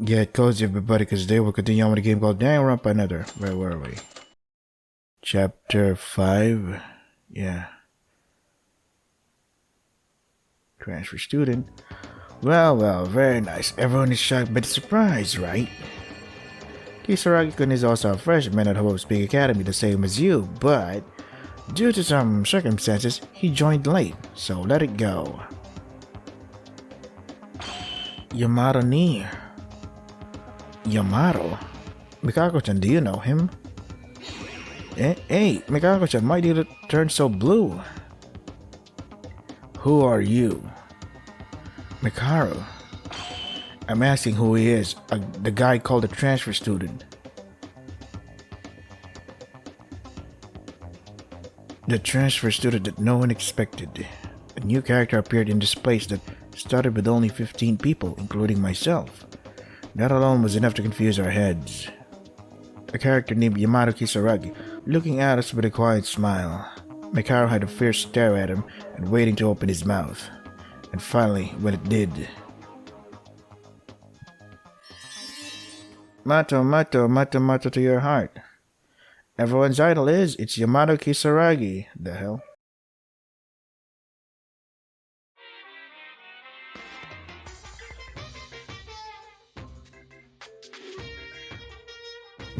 Get cozy everybody, because today we'll continue on with a game called Danganronpa another. Where were we? Chapter 5. Yeah. Transfer student. Well, very nice. Everyone is shocked by the surprise, right? Kisaragi-kun is also a freshman at Hope Speak Academy, the same as you, but due to some circumstances, he joined late, so let it go. Yamato ni. Yamato? Mikako-chan, do you know him? Hey, Mikako-chan, why did it turn so blue? Who are you? Mikaro. I'm asking who he is, the guy called the transfer student. The transfer student that no one expected. A new character appeared in this place that started with only 15 people, including myself. That alone was enough to confuse our heads. A character named Yamato Kisaragi, looking at us with a quiet smile. Mikaro had a fierce stare at him and waiting to open his mouth. And finally, when it did... Mato to your heart. Everyone's idol it's Yamato Kisaragi. The hell?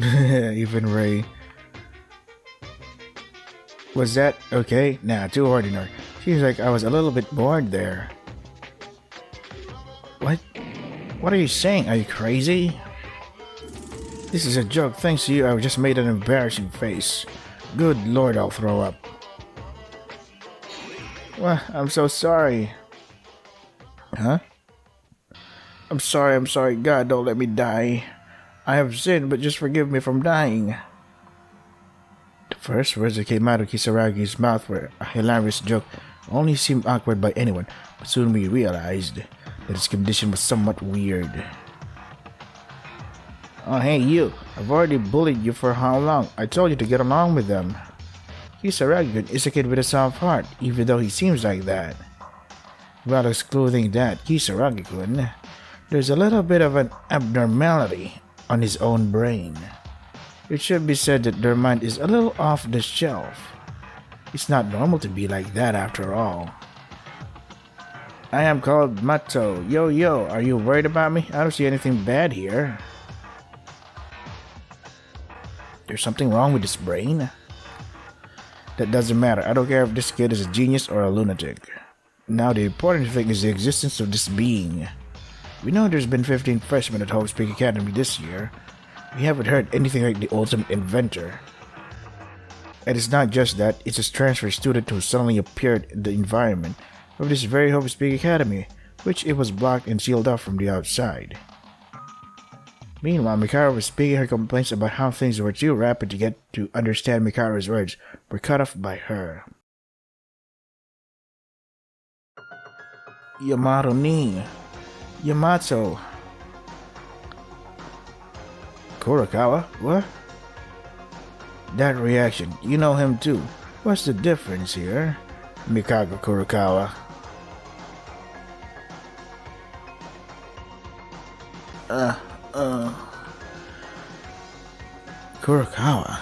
Even Ray. Was that okay? Nah, too ordinary. Seems like I was a little bit bored there. What? What are you saying? Are you crazy? This is a joke. Thanks to you, I just made an embarrassing face. Good lord, I'll throw up. Well, I'm so sorry. Huh? I'm sorry. God, don't let me die. I have sinned, but just forgive me from dying. The first words that came out of Kisaragi's mouth were a hilarious joke, only seemed awkward by anyone, but soon we realized that his condition was somewhat weird. Oh hey you, I've already bullied you for how long? I told you to get along with them. Kisaragi is a kid with a soft heart, even though he seems like that. While excluding that, Kisaragi-kun, there's a little bit of an abnormality on his own brain. It should be said that their mind is a little off the shelf. It's not normal to be like that after all. I am called Mato. Yo, are you worried about me? I don't see anything bad here. There's something wrong with his brain? That doesn't matter. I don't care if this kid is a genius or a lunatic. Now the important thing is the existence of this being. We know there's been 15 freshmen at Hope Speak Academy this year. We haven't heard anything like the ultimate inventor. And it's not just that, it's a transfer student who suddenly appeared in the environment of this very Hope Speak Academy, which it was blocked and sealed off from the outside. Meanwhile, Mikaro was speaking her complaints about how things were too rapid to get to understand Mikaro's words were cut off by her. Yamato ni. Yamato. Kurokawa? What? That reaction, you know him too. What's the difference here? Mikako Kurokawa. Kurokawa.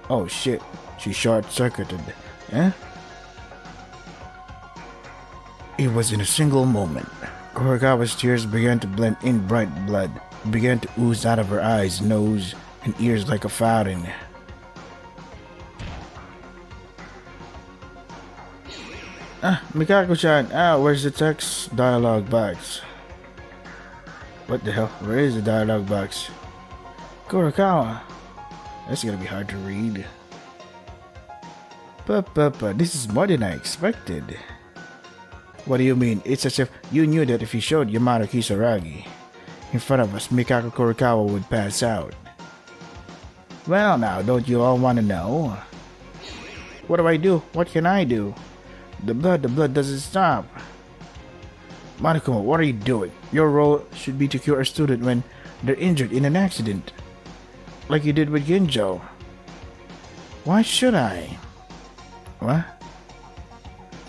Oh shit, she short-circuited. Eh? It was in a single moment. Kurokawa's tears began to blend in bright blood, began to ooze out of her eyes, nose, and ears like a fountain. Mikako-chan, where's the text dialogue box? What the hell? Where is the dialogue box? Kurokawa. That's gonna be hard to read. But, this is more than I expected. What do you mean? It's as if you knew that if you showed Yamato Kisaragi in front of us, Mikako Kurokawa would pass out. Well now, don't you all want to know? What do I do? What can I do? The blood doesn't stop. Monokuma, what are you doing? Your role should be to cure a student when they're injured in an accident. Like you did with Ginjo. Why should I? What?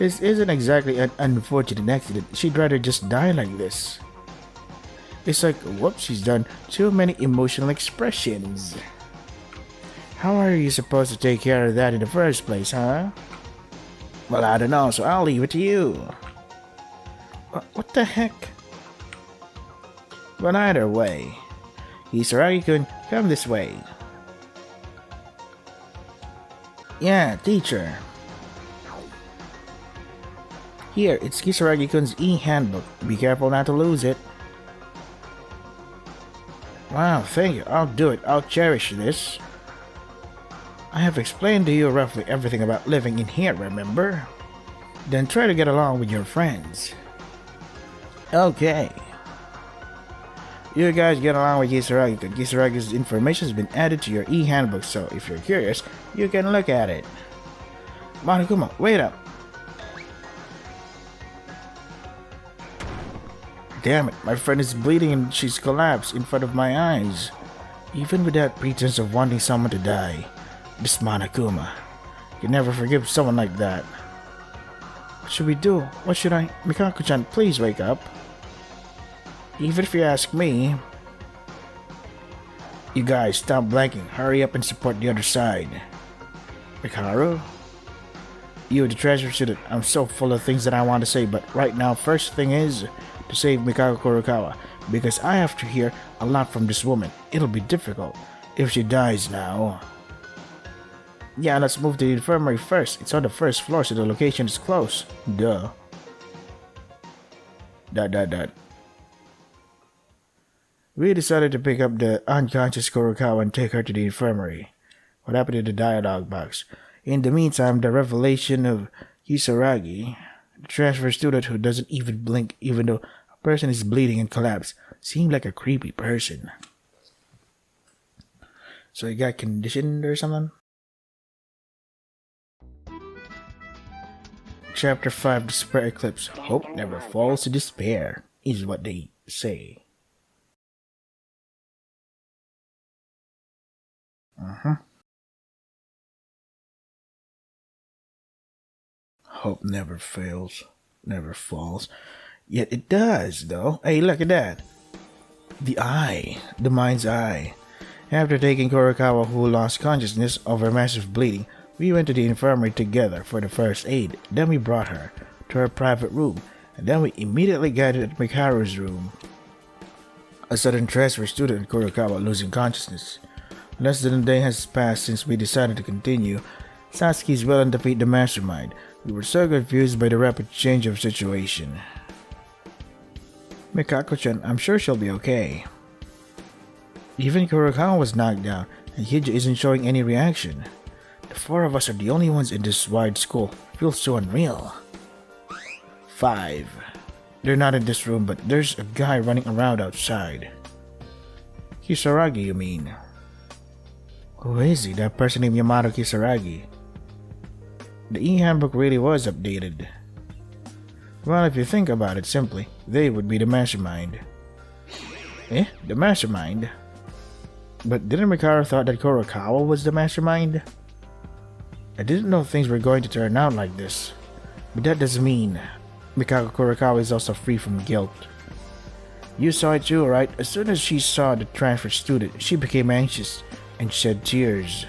This isn't exactly an unfortunate accident. She'd rather just die like this. It's like, whoops, she's done too many emotional expressions. How are you supposed to take care of that in the first place, huh? Well, I don't know, so I'll leave it to you. What the heck? But either way, Kisaragi-kun, come this way. Yeah, teacher. Here, it's Kisaragi-kun's e-handbook. Be careful not to lose it. Wow, thank you. I'll do it. I'll cherish this. I have explained to you roughly everything about living in here, remember? Then try to get along with your friends. Okay. You guys get along with Kisaragi. Kisaragi's information has been added to your e-handbook, so if you're curious, you can look at it. Monokuma, wait up. Damn it, my friend is bleeding and she's collapsed in front of my eyes. Even with that pretense of wanting someone to die, this Monokuma can never forgive someone like that. What should we do? What should I? Mikako-chan, please wake up. Even if you ask me, you guys stop blanking. Hurry up and support the other side. Mikaru? You, the treasure student, I'm so full of things that I want to say, but right now, first thing is to save Mikako Kurokawa, because I have to hear a lot from this woman. It'll be difficult if she dies now. Yeah, let's move to the infirmary first. It's on the first floor, so the location is close. Duh. We decided to pick up the unconscious Kurokawa and take her to the infirmary. What happened to the dialogue box? In the meantime, the revelation of Kisaragi, the transfer student who doesn't even blink even though a person is bleeding and collapsed, seemed like a creepy person. So he got conditioned or something? Chapter 5, Despair Eclipse. Hope never falls to despair, is what they say. Hope never fails, never falls. Yet it does, though. Hey, look at that. The eye. The mind's eye. After taking Kurokawa, who lost consciousness over massive bleeding, we went to the infirmary together for the first aid. Then we brought her to her private room, and then we immediately guided at Mikaru's room. A sudden transfer student Kurokawa losing consciousness. Less than a day has passed since we decided to continue. Satsuki's will and defeat the mastermind. We were so confused by the rapid change of situation. Mikako-chan, I'm sure she'll be okay. Even Kurokawa was knocked down, and Hija isn't showing any reaction. The four of us are the only ones in this wide school. It feels so unreal. 5. They're not in this room, but there's a guy running around outside. Kisaragi, you mean? Who is he? That person named Yamato Kisaragi. The e-handbook really was updated. Well, if you think about it simply, they would be the mastermind. Eh? The mastermind? But didn't Mikaro thought that Kurokawa was the mastermind? I didn't know things were going to turn out like this. But that doesn't mean Mikako Kurokawa is also free from guilt. You saw it too, right? As soon as she saw the transfer student, she became anxious and shed tears.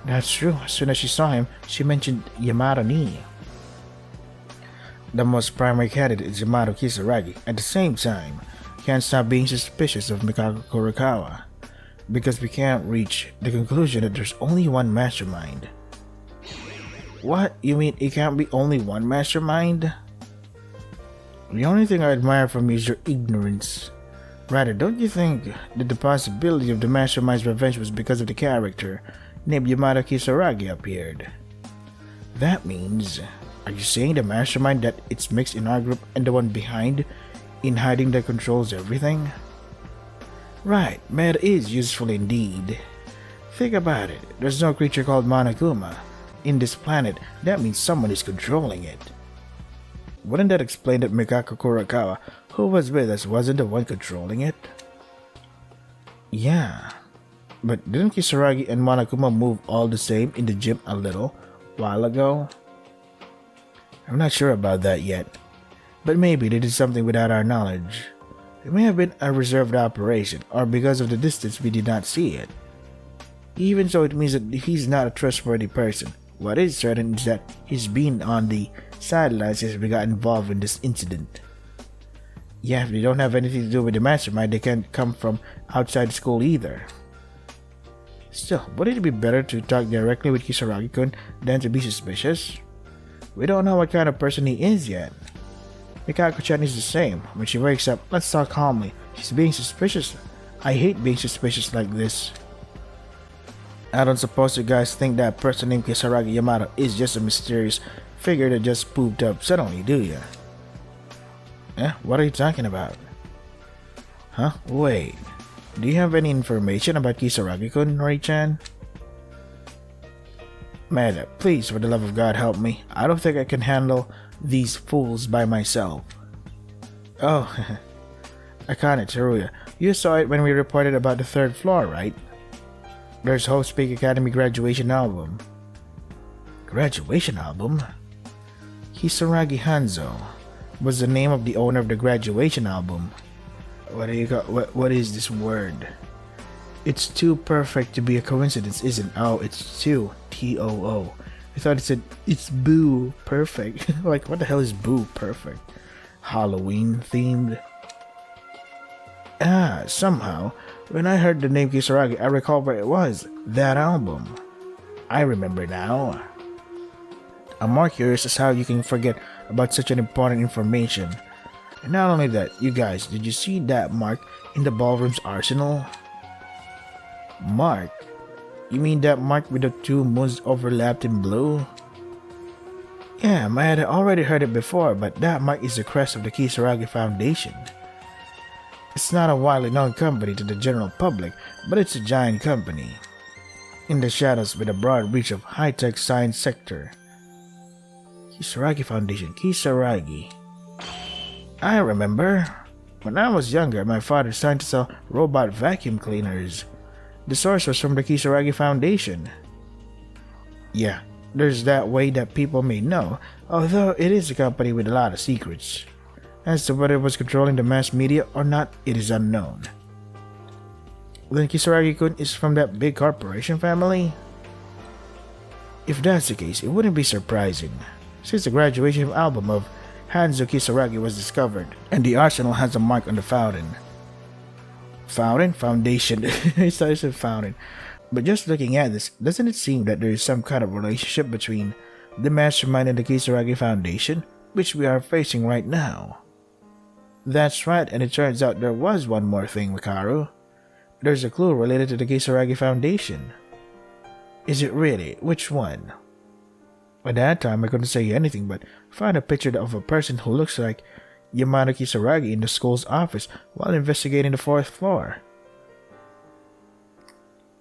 That's true. As soon as she saw him, she mentioned Yamato ni. The most primary candidate is Yamato Kisaragi. At the same time, can't stop being suspicious of Mikako Kurokawa, because we can't reach the conclusion that there's only one mastermind. What? You mean it can't be only one mastermind? The only thing I admire from you is your ignorance. Rather, don't you think that the possibility of the mastermind's revenge was because of the character named Yamato Kisaragi appeared? That means, are you saying the mastermind that it's mixed in our group and the one behind in hiding that controls everything? Right, meta is useful indeed. Think about it, there's no creature called Monokuma in this planet. That means someone is controlling it. Wouldn't that explain that Mikako Kurokawa, who was with us, wasn't the one controlling it? Yeah, but didn't Kisaragi and Monokuma move all the same in the gym a little while ago? I'm not sure about that yet, but maybe they did something without our knowledge. It may have been a reserved operation, or because of the distance we did not see it. Even so, it means that he's not a trustworthy person. What is certain is that he's been on the sidelines since we got involved in this incident. Yeah, if they don't have anything to do with the mastermind, they can't come from outside school either. Still, wouldn't it be better to talk directly with Kisaragi-kun than to be suspicious? We don't know what kind of person he is yet. Mikako-chan is the same. When she wakes up, let's talk calmly. She's being suspicious. I hate being suspicious like this. I don't suppose you guys think that person named Kisaragi Yamato is just a mysterious figure that just pooped up suddenly, do you? Eh? What are you talking about? Huh? Wait. Do you have any information about Kisaragi-kun, Ray-chan? Mada, please, for the love of God, help me. I don't think I can handle these fools by myself. Oh, Akane Teruya, you saw it when we reported about the third floor, right? There's Hope Speak Academy graduation album. Graduation album? Kisaragi Hanzo was the name of the owner of the graduation album. What do you call, what is this word? It's too perfect to be a coincidence, isn't? Oh, it's too. T-O-O. I thought it said, it's boo perfect. Like, what the hell is boo perfect? Halloween themed? Somehow, when I heard the name Kisaragi, I recall where it was. That album. I remember now. I'm more curious as how you can forget about such an important information. And not only that, you guys, did you see that mark in the ballroom's arsenal? Mark? You mean that mark with the two moons overlapped in blue? Yeah, I had already heard it before, but that mark is the crest of the Kisaragi Foundation. It's not a widely known company to the general public, but it's a giant company. In the shadows with a broad reach of high-tech science sector. Kisaragi Foundation, Kisaragi. I remember. When I was younger, my father signed to sell robot vacuum cleaners. The source was from the Kisaragi Foundation. Yeah, there's that way that people may know, although it is a company with a lot of secrets. As to whether it was controlling the mass media or not, it is unknown. Then Kisaragi-kun is from that big corporation family? If that's the case, it wouldn't be surprising, since the graduation album of Hanzo Kisaragi was discovered, and the arsenal has a mark on the fountain. Fountain? Foundation. I thought it said fountain. But just looking at this, doesn't it seem that there is some kind of relationship between the mastermind and the Kisaragi Foundation, which we are facing right now? That's right, and it turns out there was one more thing, Mikaru. There's a clue related to the Kisaragi Foundation. Is it really? Which one? At that time, I couldn't say anything but find a picture of a person who looks like Yamato Kisaragi in the school's office while investigating the 4th floor.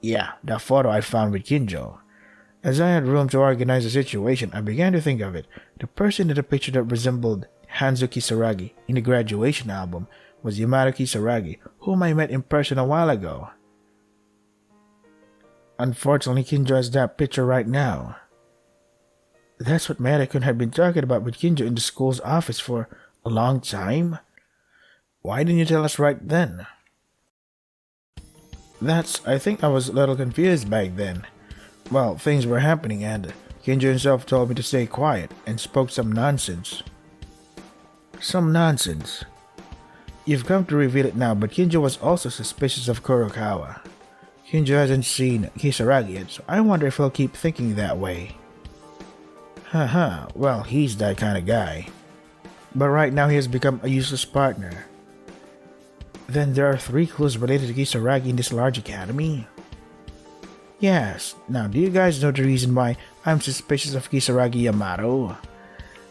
Yeah, that photo I found with Kinjo. As I had room to organize the situation, I began to think of it. The person in the picture that resembled Hanzo Kisaragi in the graduation album was Yamato Kisaragi, whom I met in person a while ago. Unfortunately, Kinjo has that picture right now. That's what Mada-kun had been talking about with Kinjo in the school's office for a long time? Why didn't you tell us right then? I think I was a little confused back then. Well, things were happening and Kinjo himself told me to stay quiet and spoke some nonsense. Some nonsense? You've come to reveal it now, but Kinjo was also suspicious of Kurokawa. Kinjo hasn't seen Kisaragi yet, so I wonder if he'll keep thinking that way. Haha, well, he's that kind of guy. But right now he has become a useless partner. Then there are 3 clues related to Kisaragi in this large academy? Yes, now do you guys know the reason why I'm suspicious of Kisaragi Yamato?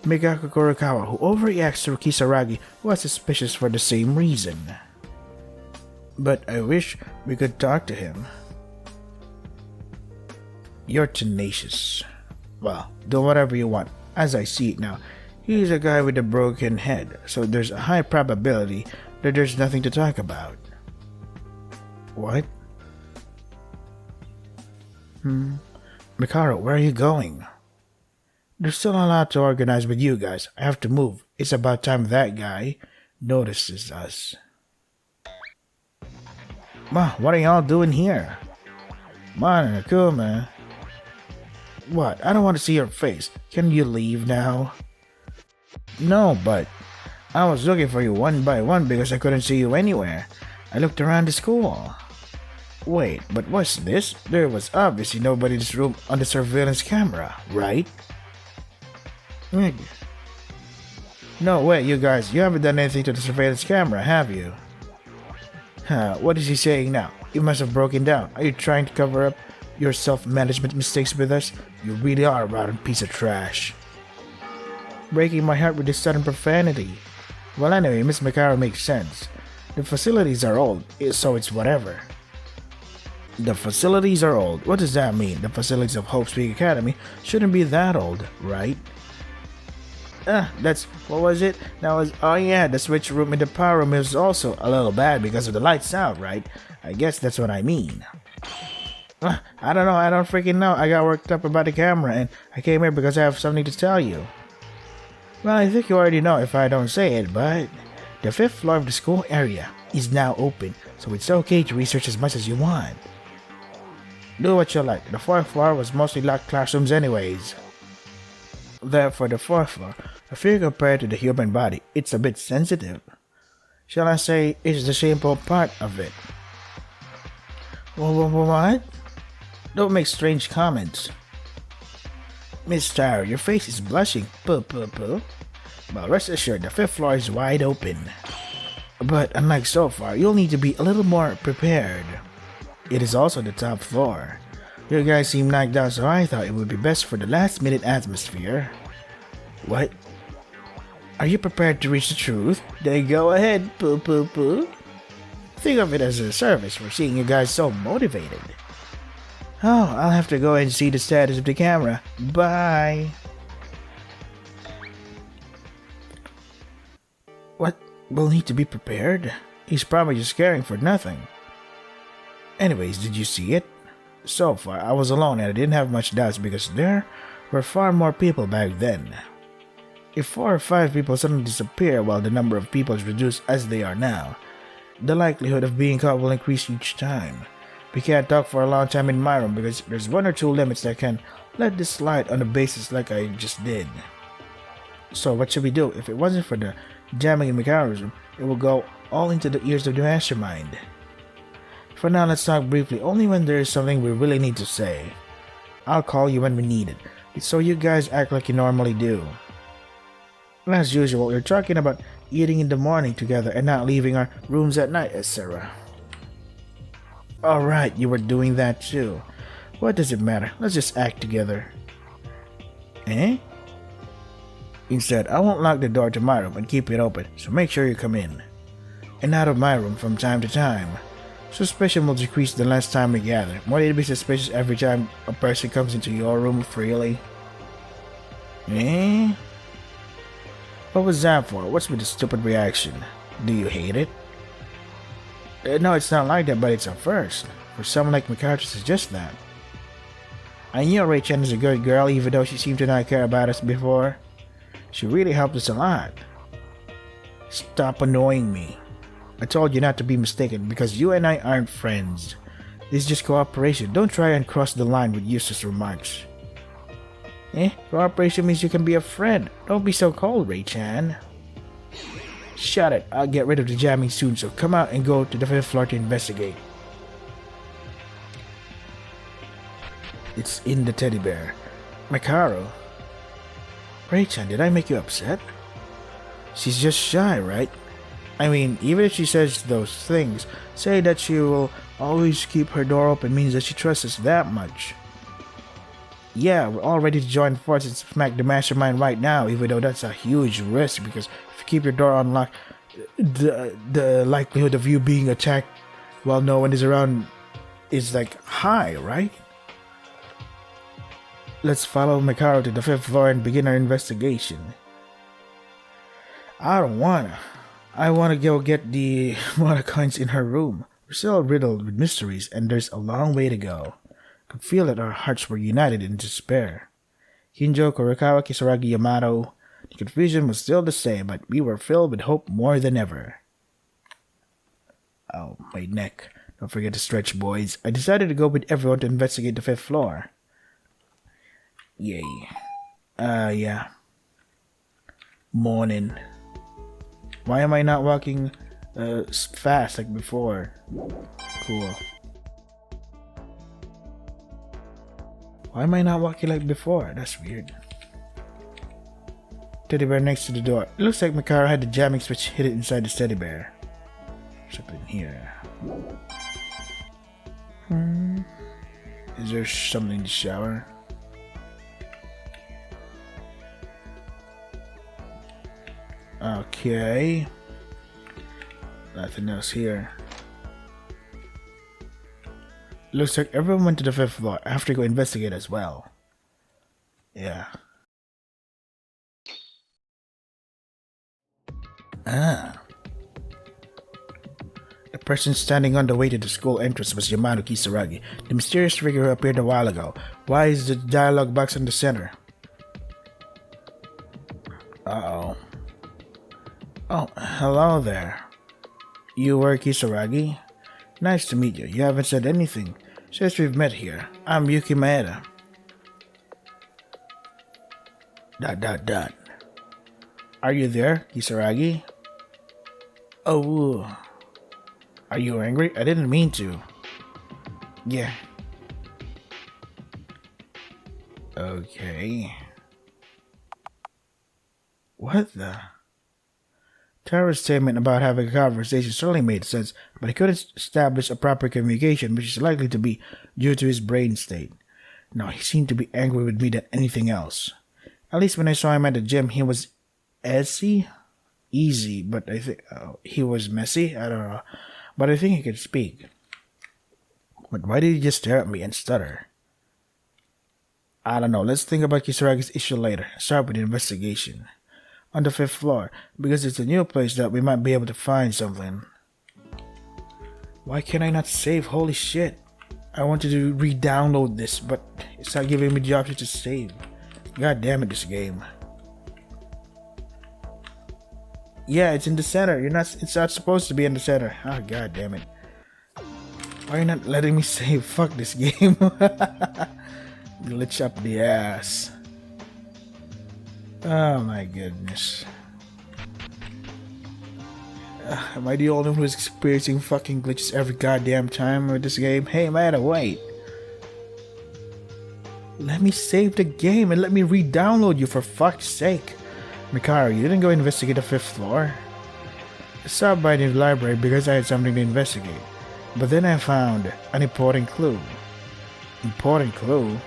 Mikako Kurokawa, who overreacts to Kisaragi, was suspicious for the same reason. But I wish we could talk to him. You're tenacious. Well, do whatever you want. As I see it now, he's a guy with a broken head, so there's a high probability that there's nothing to talk about. What? Mikaro, where are you going? There's still a lot to organize with you guys. I have to move. It's about time that guy notices us. Ma, what are y'all doing here? Man, cool, man. What? I don't want to see your face. Can you leave now? No, but I was looking for you one by one because I couldn't see you anywhere. I looked around the school. Wait, but what's this? There was obviously nobody in this room on the surveillance camera, right? No, wait, you guys, you haven't done anything to the surveillance camera, have you? What is he saying now? You must have broken down. Are you trying to cover up your self-management mistakes with us? You really are a rotten piece of trash. Breaking my heart with this sudden profanity. Well, anyway, Miss Mikaro makes sense. The facilities are old, so it's whatever. The facilities are old? What does that mean? The facilities of Hope Peak Academy shouldn't be that old, right? What was it? Oh yeah, the switch room in the power room is also a little bad because of the lights out, right? I guess that's what I mean. I don't know, I don't freaking know. I got worked up about the camera and I came here because I have something to tell you. Well, I think you already know if I don't say it, but the 5th floor of the school area is now open, so it's okay to research as much as you want. Do what you like. The 4th floor was mostly locked classrooms anyways. Therefore, the 4th floor, I feel compared to the human body, it's a bit sensitive. Shall I say, it's the shameful part of it. What? Don't make strange comments. Miss Taro, your face is blushing. Well, rest assured, the 5th floor is wide open. But unlike so far, you'll need to be a little more prepared. It is also the top floor. You guys seem knocked out, so I thought it would be best for the last-minute atmosphere. What? Are you prepared to reach the truth? Then go ahead, Think of it as a service for seeing you guys so motivated. Oh, I'll have to go and see the status of the camera. Bye. What? We'll need to be prepared? He's probably just caring for nothing. Anyways, did you see it? So far, I was alone and I didn't have much doubts because there were far more people back then. If 4 or 5 people suddenly disappear while the number of people is reduced as they are now, the likelihood of being caught will increase each time. We can't talk for a long time in my room because there's 1 or 2 limits that can let this slide on the basis like I just did. So what should we do? If it wasn't for the jamming in Mikaru's room, it will go all into the ears of the mastermind. For now, let's talk briefly only when there is something we really need to say. I'll call you when we need it, so you guys act like you normally do. As usual, we're talking about eating in the morning together and not leaving our rooms at night, etc. Alright, you were doing that too. What does it matter? Let's just act together. Eh? Instead, I won't lock the door to my room and keep it open, so make sure you come in. And out of my room from time to time. Suspicion will decrease the less time we gather. Why need to be suspicious every time a person comes into your room freely? Eh? What was that for? What's with the stupid reaction? Do you hate it? No, it's not like that, but it's a first. For someone like Mikaro to suggest that. I knew Ray-chan is a good girl even though she seemed to not care about us before. She really helped us a lot. Stop annoying me. I told you not to be mistaken because you and I aren't friends. This is just cooperation. Don't try and cross the line with useless remarks. Cooperation means you can be a friend. Don't be so cold, Ray-chan. Shut it. I'll get rid of the jamming soon, so come out and go to the 5th floor to investigate. It's in the teddy bear. Mikaro. Ray-chan, did I make you upset? She's just shy, right? I mean, even if she says those things, say that she will always keep her door open means that she trusts us that much. Yeah, we're all ready to join forces and smack the mastermind right now, even though that's a huge risk because if you keep your door unlocked, the likelihood of you being attacked while no one is around is like high, right? Let's follow Mikaro to the 5th floor and begin our investigation. I don't wanna. I wanna go get the water coins in her room. We're still riddled with mysteries and there's a long way to go. I could feel that our hearts were united in despair. Hinjo, Kurokawa, Kisaragi, Yamato. The confusion was still the same, but we were filled with hope more than ever. Oh, my neck. Don't forget to stretch, boys. I decided to go with everyone to investigate the 5th floor. Yay. Yeah. Morning. Why am I not walking fast like before? Cool. Why am I not walking like before? That's weird. Teddy bear next to the door. It looks like Mikara had the jamming switch hidden inside the teddy bear. Something here. Is there something in the shower? Okay. Nothing else here. Looks like everyone went to the 5th floor. I have to go investigate as well. Yeah. The person standing on the way to the school entrance was Yamato Kisaragi, the mysterious figure who appeared a while ago. Why is the dialogue box in the center? Uh-oh. Oh, hello there. You were Kisaragi? Nice to meet you. You haven't said anything since we've met here. I'm Yuki Maeda. ... Are you there, Kisaragi? Oh. Are you angry? I didn't mean to. Yeah. Okay. What the? Tara's statement about having a conversation certainly made sense, but he couldn't establish a proper communication, which is likely to be due to his brain state. No, he seemed to be angry with me than anything else. At least when I saw him at the gym, he was easy, but I think he was messy. I don't know, but I think he could speak. But why did he just stare at me and stutter? I don't know. Let's think about Kisaragi's issue later. Start with the investigation. On the 5th floor, because it's a new place that we might be able to find something. Why can I not save? Holy shit. I wanted to re-download this, but it's not giving me the option to save. God damn it, this game. Yeah, it's in the center. It's not supposed to be in the center. Oh, god damn it. Why are you not letting me save? Fuck this game. Glitch up the ass. Oh my goodness. Am I the only one who's experiencing fucking glitches every goddamn time with this game? Hey man, wait. Let me save the game and let me re-download you for fuck's sake. Mikara, you didn't go investigate the 5th floor? I stopped by the library because I had something to investigate. But then I found an important clue. Important clue?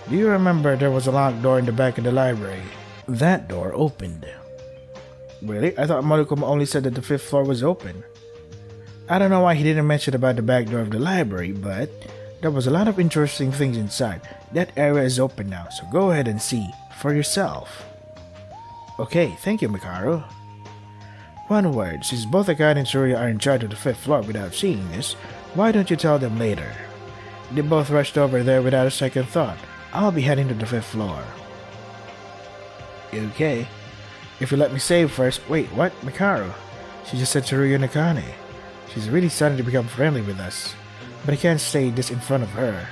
Do you remember there was a locked door in the back of the library? That door opened. Really? I thought Marukuma only said that the 5th floor was open. I don't know why he didn't mention about the back door of the library, but there was a lot of interesting things inside. That area is open now, so go ahead and see for yourself. Okay, thank you, Mikaro. One word, since both Akane and Tsuruya are in charge of the 5th floor without seeing this, why don't you tell them later? They both rushed over there without a second thought. I'll be heading to the 5th floor. Okay. If you let me save first. Wait, what? Mikaro? She just said Tsuruya and Akane. She's really starting to become friendly with us. But I can't say this in front of her.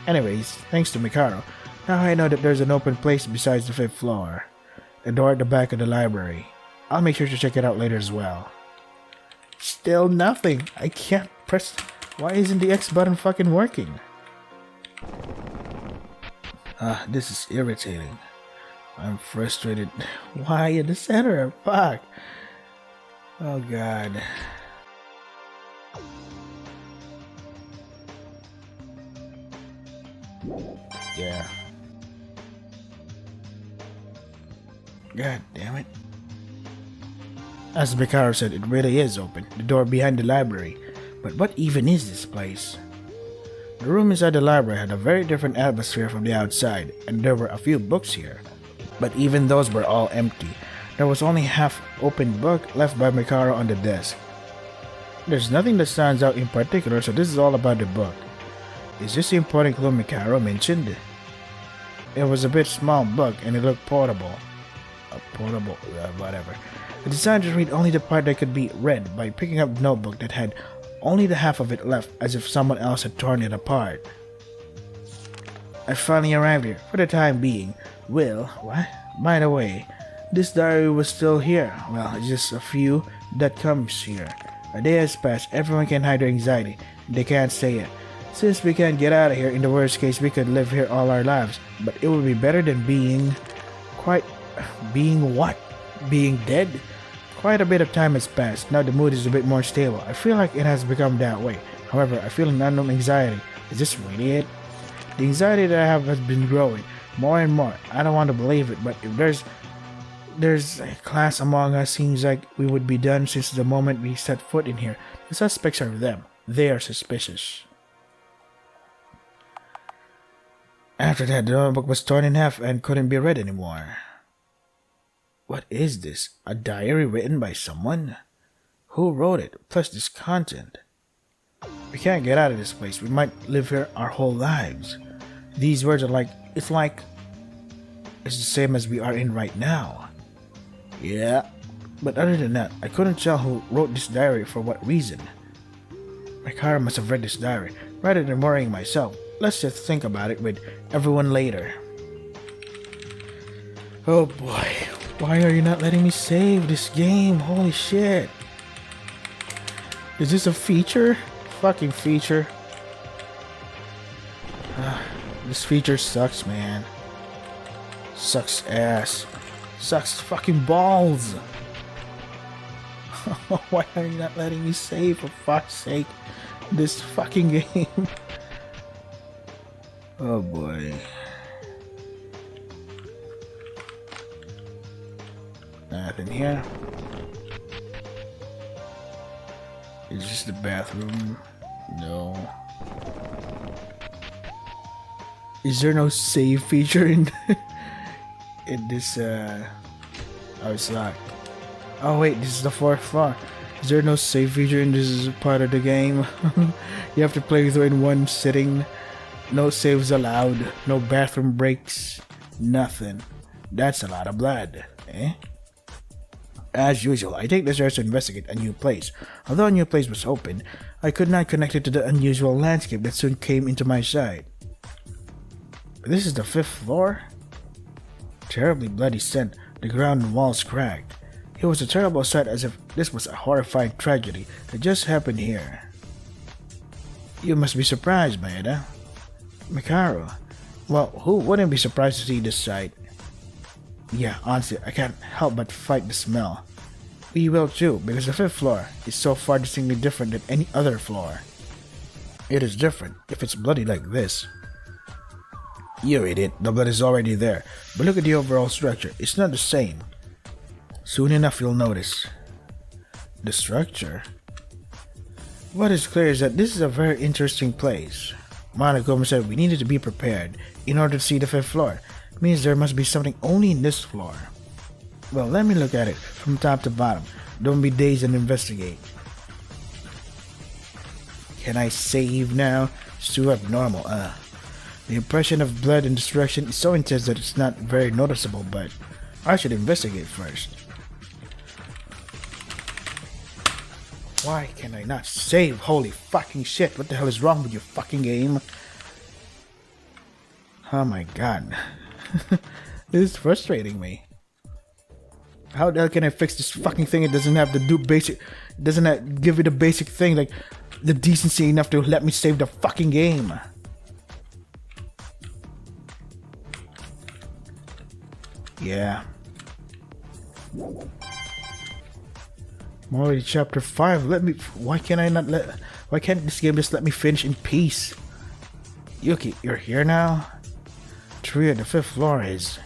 Anyways, thanks to Mikaro, now I know that there's an open place besides the 5th floor. The door at the back of the library. I'll make sure to check it out later as well. Still nothing. I can't press... Why isn't the X button fucking working? This is irritating. I'm frustrated. Why in the center? Fuck. Oh god. Yeah. God damn it. As Mikaro said, it really is open. The door behind the library. But what even is this place? The room inside the library had a very different atmosphere from the outside, and there were a few books here. But even those were all empty. There was only half-opened book left by Mikaro on the desk. There's nothing that stands out in particular, so this is all about the book. Is this the important clue Mikaro mentioned? It was a bit small book and it looked portable. Whatever. I decided to read only the part that could be read by picking up a notebook that had only the half of it left, as if someone else had torn it apart. I finally arrived here, for the time being. Will, what? By the way, this diary was still here. Well, just a few that comes here. A day has passed, everyone can hide their anxiety. They can't say it. Since we can't get out of here, in the worst case, we could live here all our lives. But it would be better than being what? Being dead? Quite a bit of time has passed. Now the mood is a bit more stable. I feel like it has become that way. However, I feel an unknown anxiety. Is this really it? The anxiety that I have has been growing more and more. I don't want to believe it, but if there's a class among us, seems like we would be done since the moment we set foot in here. The suspects are them. They are suspicious. After that, the notebook was torn in half and couldn't be read anymore. What is this? A diary written by someone? Who wrote it? Plus this content. We can't get out of this place. We might live here our whole lives. These words are it's the same as we are in right now. Yeah, but other than that, I couldn't tell who wrote this diary for what reason. Mikara must have read this diary. Rather than worrying myself, let's just think about it with everyone later. Oh boy, why are you not letting me save this game? Holy shit. Is this a feature? Fucking feature. This feature sucks, man. Sucks ass. Sucks fucking balls. Why are you not letting me save, for fuck's sake, this fucking game? Oh boy. Nothing here. Is this the bathroom? No. Is there no save feature in this oh, it's locked. Oh wait, this is the 4th floor. Is there no save feature in this part of the game? You have to play through in one sitting. No saves allowed. No bathroom breaks. Nothing. That's a lot of blood. Eh? As usual, I take the stairs to investigate a new place. Although a new place was open, I could not connect it to the unusual landscape that soon came into my sight. This is the 5th floor? Terribly bloody scent, the ground and walls cracked. It was a terrible sight, as if this was a horrifying tragedy that just happened here. You must be surprised, Maeda. Mikaro. Well, who wouldn't be surprised to see this sight? Yeah, honestly, I can't help but fight the smell. We will too, because the 5th floor is so far distinctly different than any other floor. It is different if it's bloody like this. You idiot, the blood is already there, but look at the overall structure, it's not the same. Soon enough you'll notice. The structure? What is clear is that this is a very interesting place. Monokuma said we needed to be prepared in order to see the 5th floor. It means there must be something only in this floor. Well, let me look at it from top to bottom. Don't be dazed and investigate. Can I save now? It's too abnormal, The impression of blood and destruction is so intense that it's not very noticeable, but I should investigate first. Why can I not save? Holy fucking shit, what the hell is wrong with your fucking game? Oh my god. This is frustrating me. How the hell can I fix this fucking thing? It doesn't have to do basic... It doesn't give it a basic thing, like the decency enough to let me save the fucking game. Yeah. I'm already chapter 5. Why can't this game just let me finish in peace? Yuki, you're here now? True, the 5th floor is.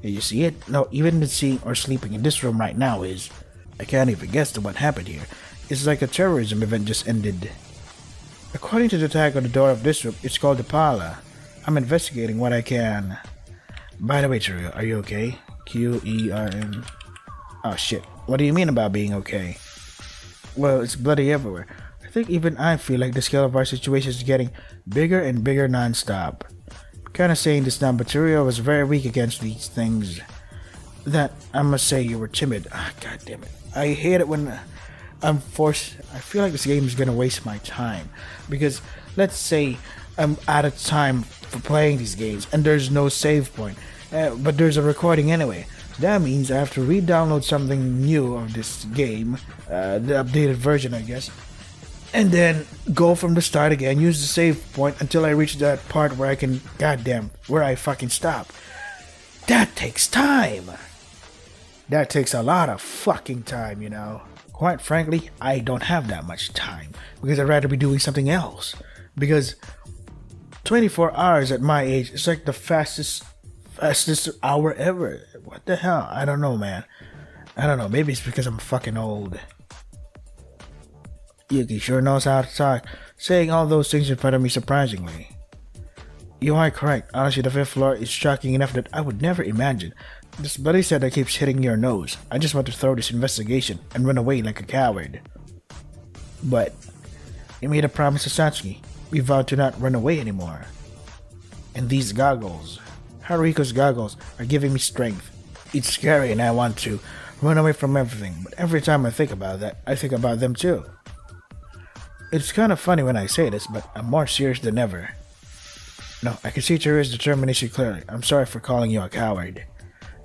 You see it? No, even seeing or sleeping in this room right now is. I can't even guess to what happened here. It's like a terrorism event just ended. According to the tag on the door of this room, it's called the Pala. I'm investigating what I can. By the way, Teruya, are you okay? Q-E-R-M. Oh shit, what do you mean about being okay? Well, it's bloody everywhere. I think even I feel like the scale of our situation is getting bigger and bigger non-stop. Kinda saying this now, but Teruya was very weak against these things. That, I must say, you were timid. Ah, god damn it. I hate it when I'm forced. I feel like this game is gonna waste my time. Because, let's say, I'm out of time for playing these games, and there's no save point. But there's a recording anyway. That means I have to re-download something new of this game, the updated version, I guess, and then go from the start again, use the save point until I reach that part where I can, goddamn, where I fucking stop. That takes time. That takes a lot of fucking time, you know. Quite frankly, I don't have that much time because I'd rather be doing something else. Because 24 hours at my age is like the fastest hour ever. What the hell? I don't know, man. I don't know. Maybe it's because I'm fucking old. Yuki sure knows how to talk, saying all those things in front of me surprisingly. You are correct. Honestly, the 5th floor is shocking enough that I would never imagine. This bloody set that keeps hitting your nose. I just want to throw this investigation and run away like a coward. But you made a promise to Satsuki. We vowed to not run away anymore. And these goggles, Haruhiko's goggles, are giving me strength. It's scary and I want to run away from everything, but every time I think about that, I think about them too. It's kind of funny when I say this, but I'm more serious than ever. No, I can see Teruya's determination clearly. I'm sorry for calling you a coward.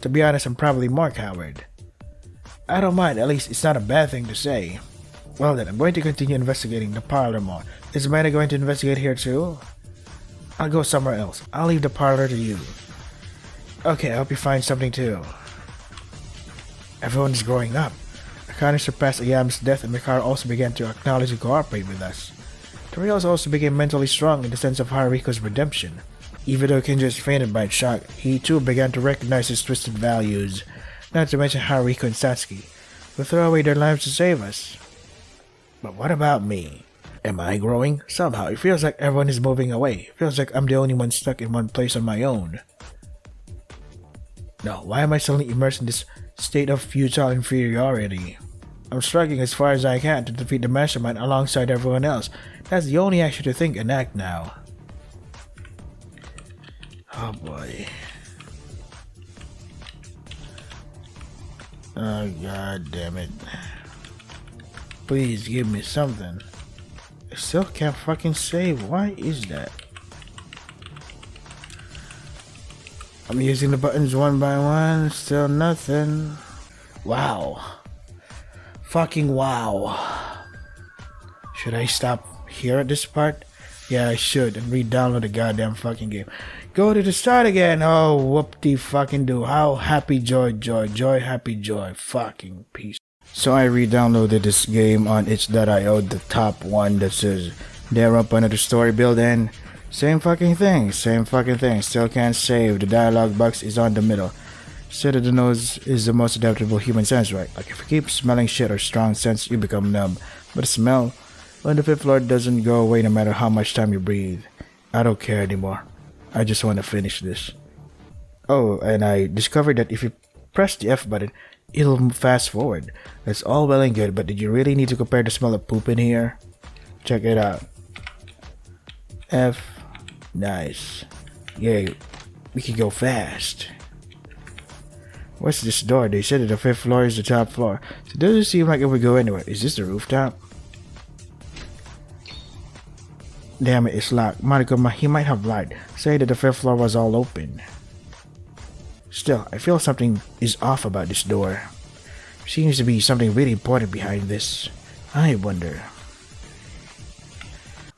To be honest, I'm probably more coward. I don't mind, at least it's not a bad thing to say. Well then, I'm going to continue investigating the parlor more. Is Amanda going to investigate here too? I'll go somewhere else. I'll leave the parlor to you. Okay, I hope you find something too. Everyone is growing up. Akane surpassed Ayami's death and Mikara also began to acknowledge and cooperate with us. Toriel also became mentally strong in the sense of Haruhiko's redemption. Even though Kinja is fainted by shock, he too began to recognize his twisted values, not to mention Haruhiko and Satsuki, who throw away their lives to save us. But what about me? Am I growing? Somehow, it feels like everyone is moving away. It feels like I'm the only one stuck in one place on my own. No, why am I suddenly immersed in this state of futile inferiority? I'm struggling as far as I can to defeat the mastermind alongside everyone else. That's the only action to think and act now. Oh boy. Oh god damn it. Please give me something. I still can't fucking save. Why is that? I'm using the buttons one by one. Still nothing. Wow. Fucking wow. Should I stop here at this part? Yeah, I should and re-download the goddamn fucking game. Go to the start again. Oh, whoop-de-fucking-do. How happy joy, happy joy. Fucking peace. So I re-downloaded this game on itch.io, the top one that says Danganronpa another story build, and same fucking thing. Still can't save. The dialogue box is on the middle. Said that the nose is the most adaptable human sense, right? Like if you keep smelling shit or strong scents, you become numb. But the smell on the 5th floor doesn't go away no matter how much time you breathe. I don't care anymore. I just want to finish this. Oh, and I discovered that if you press the F button, it'll fast forward. That's all well and good, but did you really need to compare the smell of poop in here? Check it out. F. Nice. Yay. We can go fast. What's this door? They said that the 5th floor is the top floor. So it doesn't seem like it would go anywhere. Is this the rooftop? Damn it, it's locked. Monica, he might have lied. Say that the 5th floor was all open. Still, I feel something is off about this door. Seems to be something really important behind this. I wonder.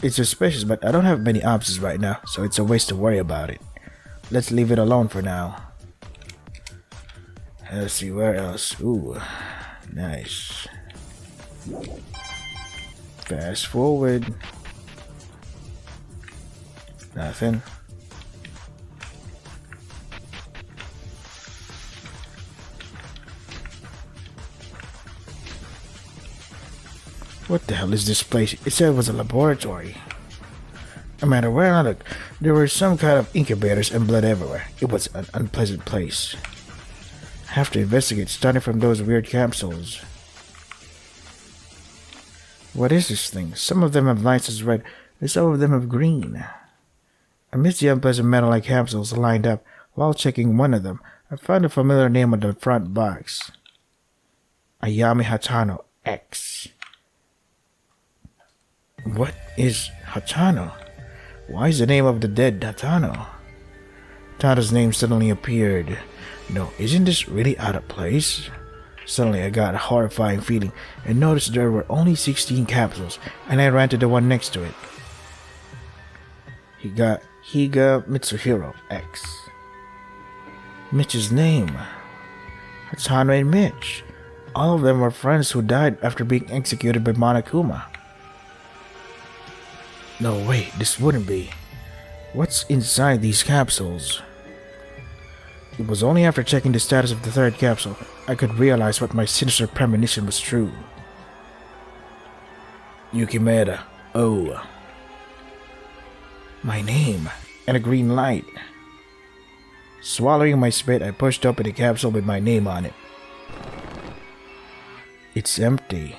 It's suspicious, but I don't have many options right now, so it's a waste to worry about it. Let's leave it alone for now. Let's see, where else? Ooh, nice. Fast forward. Nothing. What the hell is this place? It said it was a laboratory. No matter where I looked, there were some kind of incubators and blood everywhere. It was an unpleasant place. I have to investigate, starting from those weird capsules. What is this thing? Some of them have lights as red, and some of them have green. Amidst the unpleasant metal-like capsules lined up, while checking one of them, I found a familiar name on the front box. Ayami Hatano X. What is Hatano? Why is the name of the dead Hatano? Tato's name suddenly appeared. No, isn't this really out of place? Suddenly I got a horrifying feeling and noticed there were only 16 capsules, and I ran to the one next to it. Higa Mitsuhiro X. Mitch's name. Hatano and Mitch. All of them were friends who died after being executed by Monokuma. No, wait, this wouldn't be. What's inside these capsules? It was only after checking the status of the third capsule I could realize what my sinister premonition was true. Yukimura. Oh. My name. And a green light. Swallowing my spit, I pushed open the capsule with my name on it. It's empty.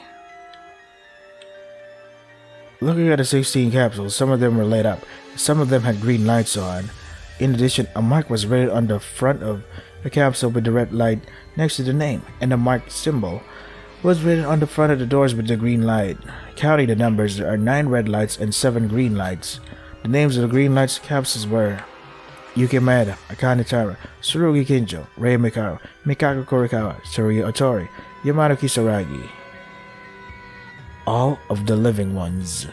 Looking at the 16 capsules, some of them were lit up, some of them had green lights on. In addition, a mark was written on the front of the capsule with the red light next to the name, and the mark symbol was written on the front of the doors with the green light. Counting the numbers, there are 9 red lights and 7 green lights. The names of the green lights capsules were Yukimura, Akane Tara, Tsurugi Kinjo, Rei Mikao, Mikako Kurikawa, Tsurugi Otori, Yamano Kisaragi. All of the living ones.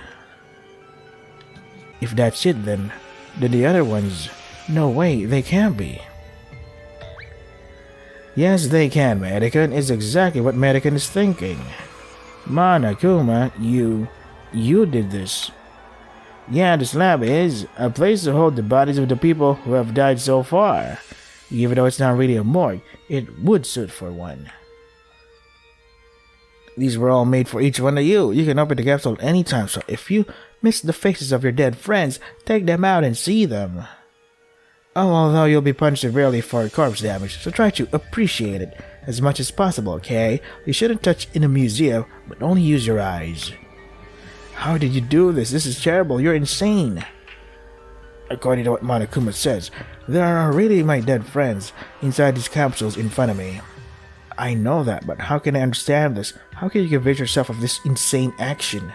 If that's it, then the other ones, no way, they can't be. Yes, they can, Medican. It's exactly what Medican is thinking. Monokuma, you did this. Yeah, this lab is a place to hold the bodies of the people who have died so far. Even though it's not really a morgue, it would suit for one. These were all made for each one of you. You can open the capsule anytime, so if you miss the faces of your dead friends, take them out and see them. Oh, although you'll be punished severely for corpse damage, so try to appreciate it as much as possible, okay? You shouldn't touch in a museum, but only use your eyes. How did you do this? This is terrible. You're insane. According to what Monokuma says, there are really my dead friends inside these capsules in front of me. I know that, but how can I understand this? How can you convince yourself of this insane action?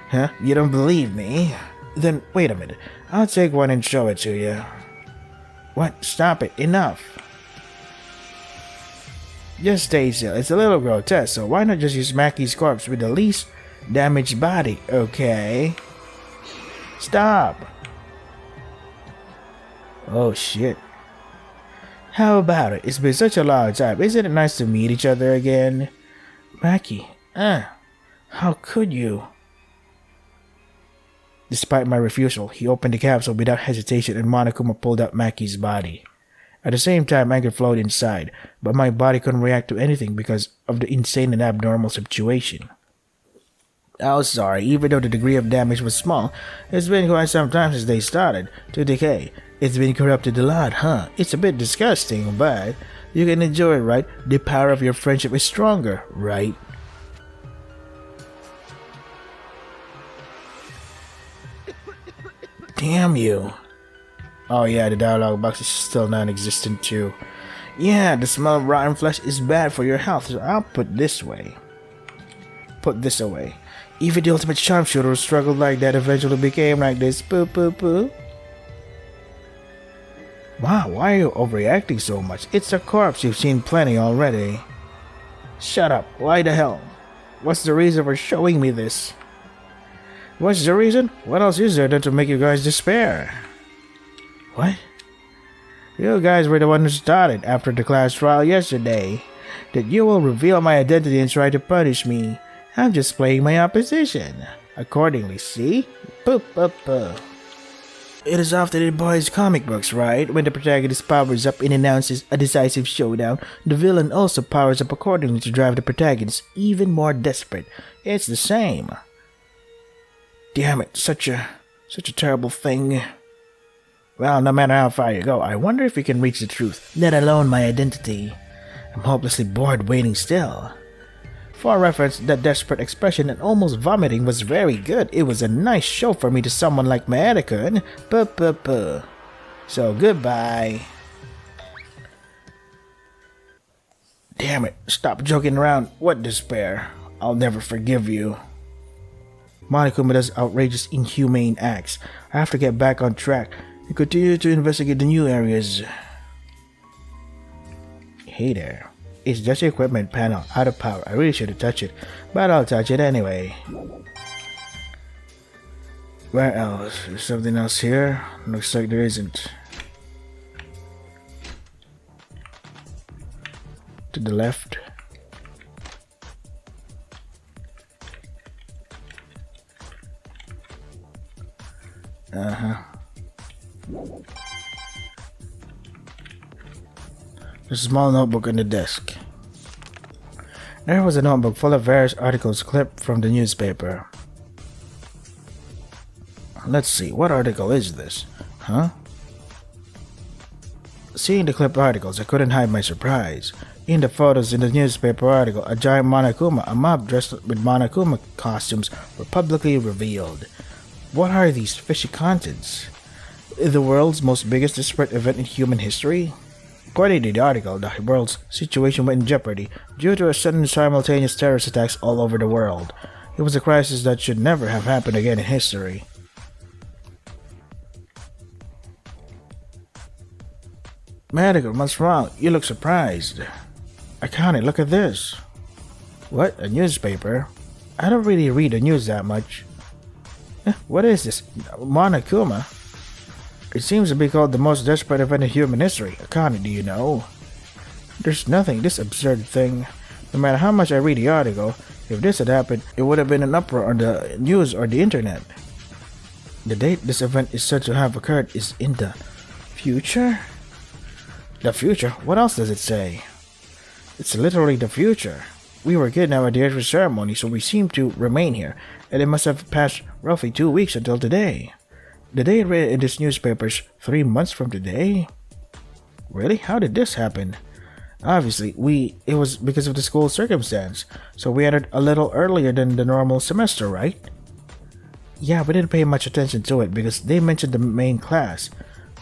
Huh? You don't believe me? Then wait a minute. I'll take one and show it to you. What? Stop it. Enough. Just stay still. It's a little grotesque, so why not just use Maki's corpse with the least damaged body, okay? Stop. Oh shit. How about it? It's been such a long time. Isn't it nice to meet each other again? Maki, how could you? Despite my refusal, he opened the capsule without hesitation and Monokuma pulled out Maki's body. At the same time, anger flowed inside, but my body couldn't react to anything because of the insane and abnormal situation. Oh, sorry, even though the degree of damage was small, it's been quite some time since they started to decay. It's been corrupted a lot, huh? It's a bit disgusting, but you can enjoy it, right? The power of your friendship is stronger, right? Damn you. Oh yeah, the dialogue box is still non-existent too. Yeah, the smell of rotten flesh is bad for your health, so I'll put this away. Even the ultimate sharpshooter who struggled like that eventually became like this. Poo poo poo. Wow, why are you overreacting so much? It's a corpse, you've seen plenty already. Shut up, why the hell? What's the reason for showing me this? What's the reason? What else is there than to make you guys despair? What? You guys were the one who started after the class trial yesterday. That you will reveal my identity and try to punish me. I'm just playing my opposition. Accordingly, see? Boop, boop, boop. It is often in boys' comic books, right? When the protagonist powers up and announces a decisive showdown, the villain also powers up accordingly to drive the protagonist even more desperate. It's the same. Damn it, such a terrible thing. Well, no matter how far you go, I wonder if you can reach the truth, let alone my identity. I'm hopelessly bored waiting still. For reference, that desperate expression and almost vomiting was very good. It was a nice show for me to someone like Maedicon. Puh. So goodbye. Damn it, stop joking around. What despair. I'll never forgive you. Monokuma does outrageous, inhumane acts. I have to get back on track and continue to investigate the new areas. Hey there. It's just the equipment panel, out of power. I really should have touched it, but I'll touch it anyway. Where else? There's something else here? Looks like there isn't. To the left. There's a small notebook on the desk. There was a notebook full of various articles clipped from the newspaper. Let's see, what article is this? Huh? Seeing the clipped articles, I couldn't hide my surprise. In the photos in the newspaper article, a giant Monokuma, a mob dressed with Monokuma costumes, were publicly revealed. What are these fishy contents? The world's most biggest disparate event in human history? According to the article, the world's situation went in jeopardy due to a sudden simultaneous terrorist attacks all over the world. It was a crisis that should never have happened again in history. Maedicon, what's wrong? You look surprised. Akane, look at this. What? A newspaper? I don't really read the news that much. What is this? Monokuma? It seems to be called the most desperate event in human history. Akane, do you know? There's nothing this absurd thing. No matter how much I read the article, if this had happened, it would have been an uproar on the news or the internet. The date this event is said to have occurred is in the future? The future? What else does it say? It's literally the future. We were kidnapped at the entry ceremony, so we seem to remain here, and it must have passed roughly 2 weeks until today. The day read in this newspaper is 3 months from today? Really? How did this happen? Obviously, it was because of the school circumstance, so we entered a little earlier than the normal semester, right? Yeah, we didn't pay much attention to it because they mentioned the main class,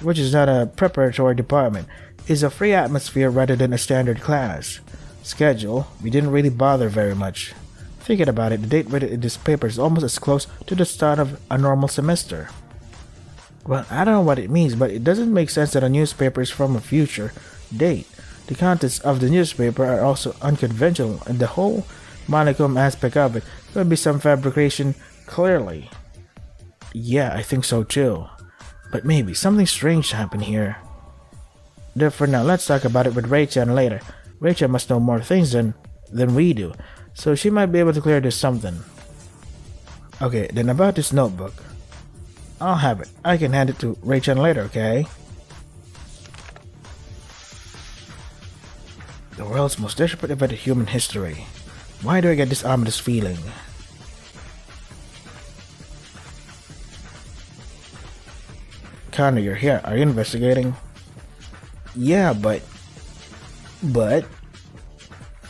which is not a preparatory department, is a free atmosphere rather than a standard class. Schedule, we didn't really bother very much. Thinking about it, the date written in this paper is almost as close to the start of a normal semester. Well, I don't know what it means, but it doesn't make sense that a newspaper is from a future date. The contents of the newspaper are also unconventional, and the whole Monokuma aspect of it could be some fabrication, clearly. Yeah, I think so too. But maybe something strange happened here. Therefore now, let's talk about it with Rei-chan later. Rei-chan must know more things than we do, so she might be able to clear this something. Okay, then about this notebook. I'll have it. I can hand it to Rei-chan later, okay? The world's most desperate event in human history. Why do I get this ominous feeling? Connor, you're here. Are you investigating? Yeah, but...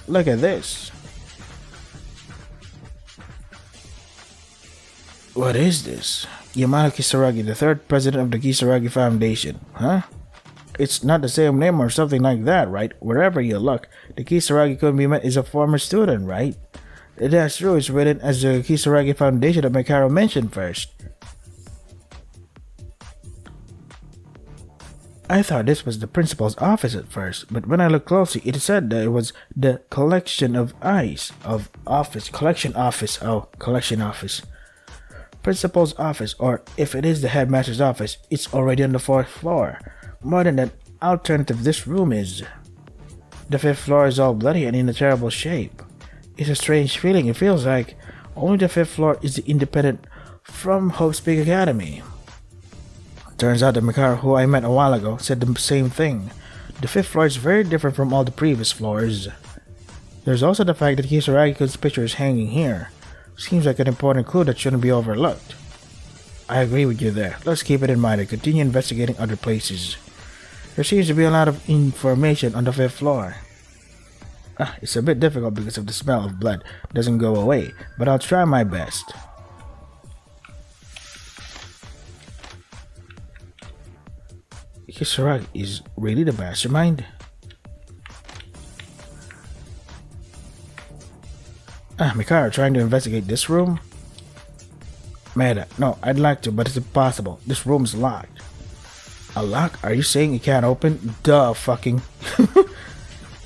Look at this. What is this? Yamano Kisaragi, the third president of the Kisaragi Foundation. Huh? It's not the same name or something like that, right? Wherever you look, the Kisaragi could be met is a former student, right? That's true, it's written as the Kisaragi Foundation that Mikaro mentioned first. I thought this was the principal's office at first, but when I looked closely, it said that it was the collection office. Principal's office, or if it is the headmaster's office, it's already on the 4th floor. More than that, alternative this room is. The 5th floor is all bloody and in a terrible shape. It's a strange feeling. It feels like only the 5th floor is the independent from Hope's Peak Academy. Turns out that Mikaro, who I met a while ago, said the same thing. The 5th floor is very different from all the previous floors. There's also the fact that Kisaragi's picture is hanging here. Seems like an important clue that shouldn't be overlooked. I agree with you there. Let's keep it in mind and continue investigating other places. There seems to be a lot of information on the 5th floor. It's a bit difficult because of the smell of blood doesn't go away, but I'll try my best. Kisaragi is really the mastermind? Mikara trying to investigate this room? Meda, no, I'd like to, but it's impossible. This room's locked. A lock? Are you saying it can't open? Duh, fucking.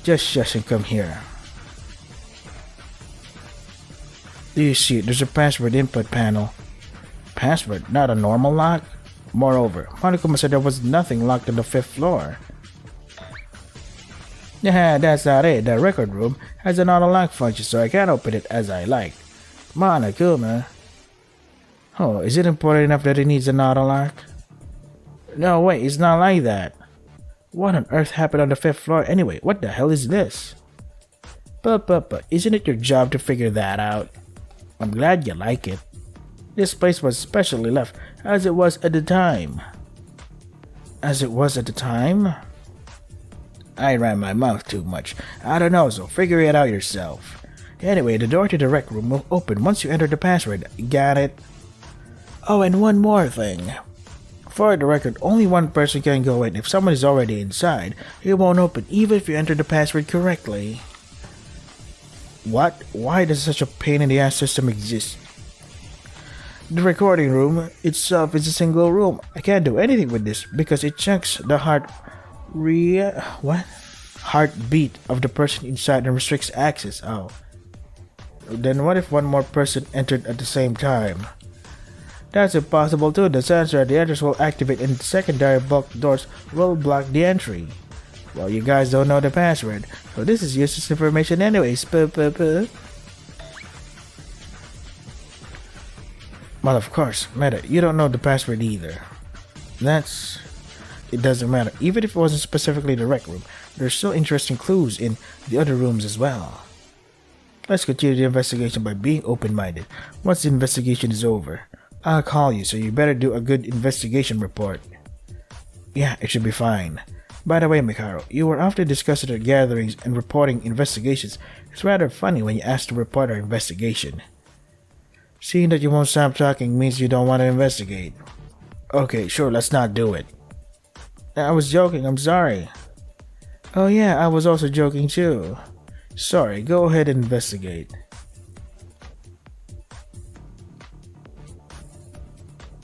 Just shush and come here. Do you see it? There's a password input panel. Password? Not a normal lock? Moreover, Monokuma said there was nothing locked on the 5th floor. Yeah, that's not it. The record room has an auto-lock function, so I can't open it as I like. Monokuma. Oh, is it important enough that it needs an auto-lock? No, wait, it's not like that. What on earth happened on the 5th floor anyway? What the hell is this? But, isn't it your job to figure that out? I'm glad you like it. This place was specially left as it was at the time. As it was at the time? I ran my mouth too much. I don't know, so figure it out yourself. Anyway, the door to the rec room will open once you enter the password. Got it? Oh, and one more thing. For the record, only one person can go in. If someone is already inside, it won't open even if you enter the password correctly. What? Why does such a pain in the ass system exist? The recording room itself is a single room. I can't do anything with this because it checks the heartbeat of the person inside and restricts access. Oh. Then what if one more person entered at the same time? That's impossible too. The sensor at the entrance will activate and the secondary bulk doors will block the entry. Well, you guys don't know the password, so this is useless information anyways. Well, of course, Meta, you don't know the password either. It doesn't matter. Even if it wasn't specifically the rec room, there's still interesting clues in the other rooms as well. Let's continue the investigation by being open-minded. Once the investigation is over, I'll call you, so you better do a good investigation report. Yeah, it should be fine. By the way, Mikaro, you were often discussing our gatherings and reporting investigations. It's rather funny when you ask to report our investigation. Seeing that you won't stop talking means you don't want to investigate. Okay, sure, let's not do it. I was joking, I'm sorry. Oh yeah, I was also joking too. Sorry, go ahead and investigate.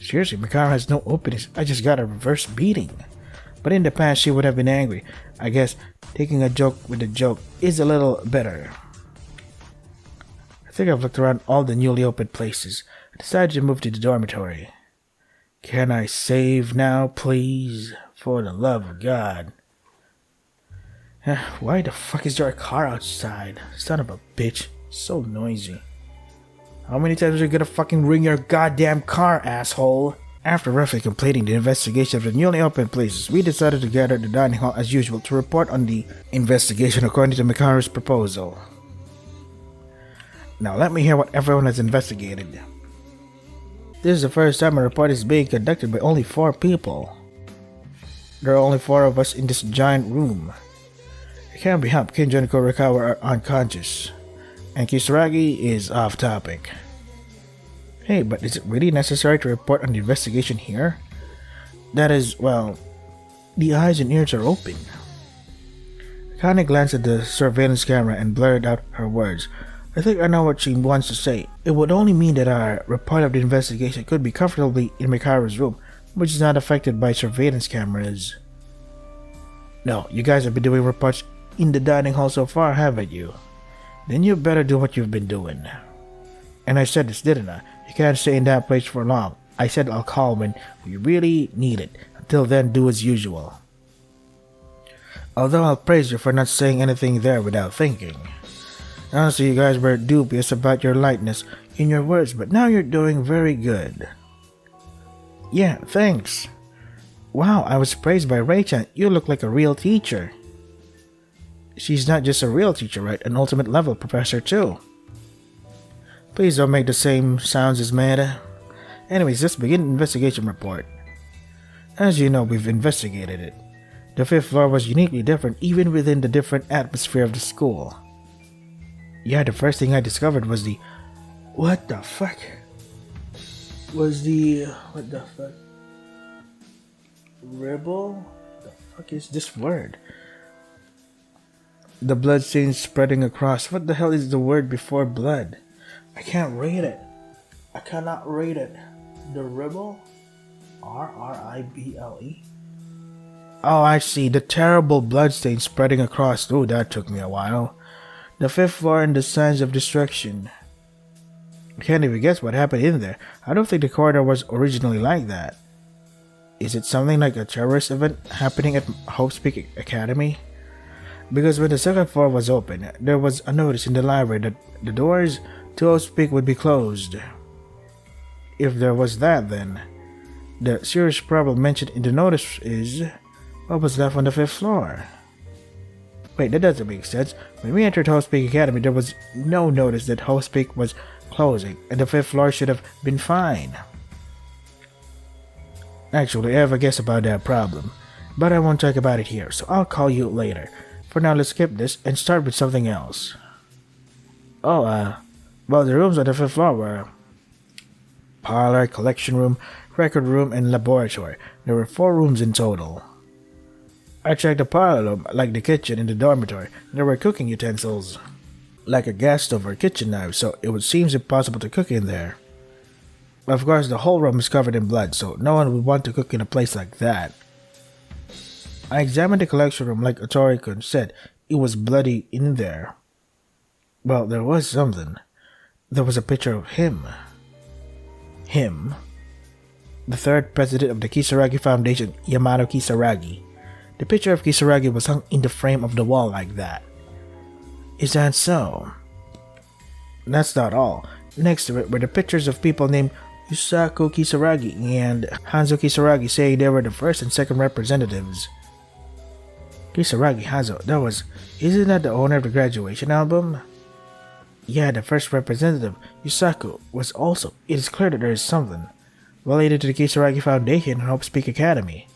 Seriously, Mikara has no openings. I just got a reverse beating. But in the past, she would have been angry. I guess taking a joke with a joke is a little better. I think I've looked around all the newly opened places. I decided to move to the dormitory. Can I save now, please? For the love of God. Why the fuck is there a car outside? Son of a bitch. So noisy. How many times are you gonna fucking ring your goddamn car, asshole? After roughly completing the investigation of the newly opened places, we decided to gather at the dining hall as usual to report on the investigation according to Mikaru's proposal. Now let me hear what everyone has investigated. This is the first time a report is being conducted by only 4 people. There are only 4 of us in this giant room. It can't be helped, Kinjo and Kurikawa are unconscious, and Kisaragi is off topic. Hey, but is it really necessary to report on the investigation here? That is, well, the eyes and ears are open. Akane glanced at the surveillance camera and blurted out her words. I think I know what she wants to say. It would only mean that our report of the investigation could be comfortably in Mikaru's room, which is not affected by surveillance cameras. No, you guys have been doing reports in the dining hall so far, haven't you? Then you better do what you've been doing. And I said this, didn't I? You can't stay in that place for long. I said I'll call when we really need it. Until then, do as usual. Although I'll praise you for not saying anything there without thinking. Honestly, you guys were dubious about your lightness in your words, but now you're doing very good. Yeah, thanks. Wow, I was praised by Rei-chan. You look like a real teacher. She's not just a real teacher, right? An ultimate level professor too. Please don't make the same sounds as Meta. Anyways, let's begin the investigation report. As you know, we've investigated it. The 5th floor was uniquely different even within the different atmosphere of the school. Yeah, the first thing I discovered was the... What the fuck? What the fuck? Rebel? The fuck is this word? The blood stains spreading across. What the hell is the word before blood? I can't read it. I cannot read it. The rebel? R-R-I-B-L-E? Oh, I see. The terrible bloodstain spreading across. Oh, that took me a while. The fifth floor and the signs of destruction. I can't even guess what happened in there. I don't think the corridor was originally like that. Is it something like a terrorist event happening at Hope's Peak Academy? Because when the second floor was open, there was a notice in the library that the doors to Hope's Peak would be closed. If there was that, then the serious problem mentioned in the notice is what was left on the fifth floor. Wait, that doesn't make sense. When we entered Hope's Peak Academy, there was no notice that Hope's Peak was closing, and the fifth floor should have been fine. Actually, I have a guess about that problem, but I won't talk about it here, so I'll call you later. For now, let's skip this and start with something else. Well, the rooms on the fifth floor were parlor, collection room, record room, and laboratory. There were 4 rooms in total. I checked the parlor room, like the kitchen and the dormitory. There were cooking utensils, like a gas stove or kitchen knife, so it seems impossible to cook in there. Of course, the whole room is covered in blood, so no one would want to cook in a place like that. I examined the collection room like Otori-kun said. It was bloody in there. Well, there was something. There was a picture of him. Him? The third president of the Kisaragi Foundation, Yamato Kisaragi. The picture of Kisaragi was hung in the frame of the wall like that. Is that so? That's not all. Next to it were the pictures of people named Yusaku Kisaragi and Hanzo Kisaragi, saying they were the first and second representatives. Kisaragi Hanzo, isn't that the owner of the graduation album? Yeah, the first representative, Yusaku, was also. It is clear that there is something related to the Kisaragi Foundation and Hope's Peak Academy.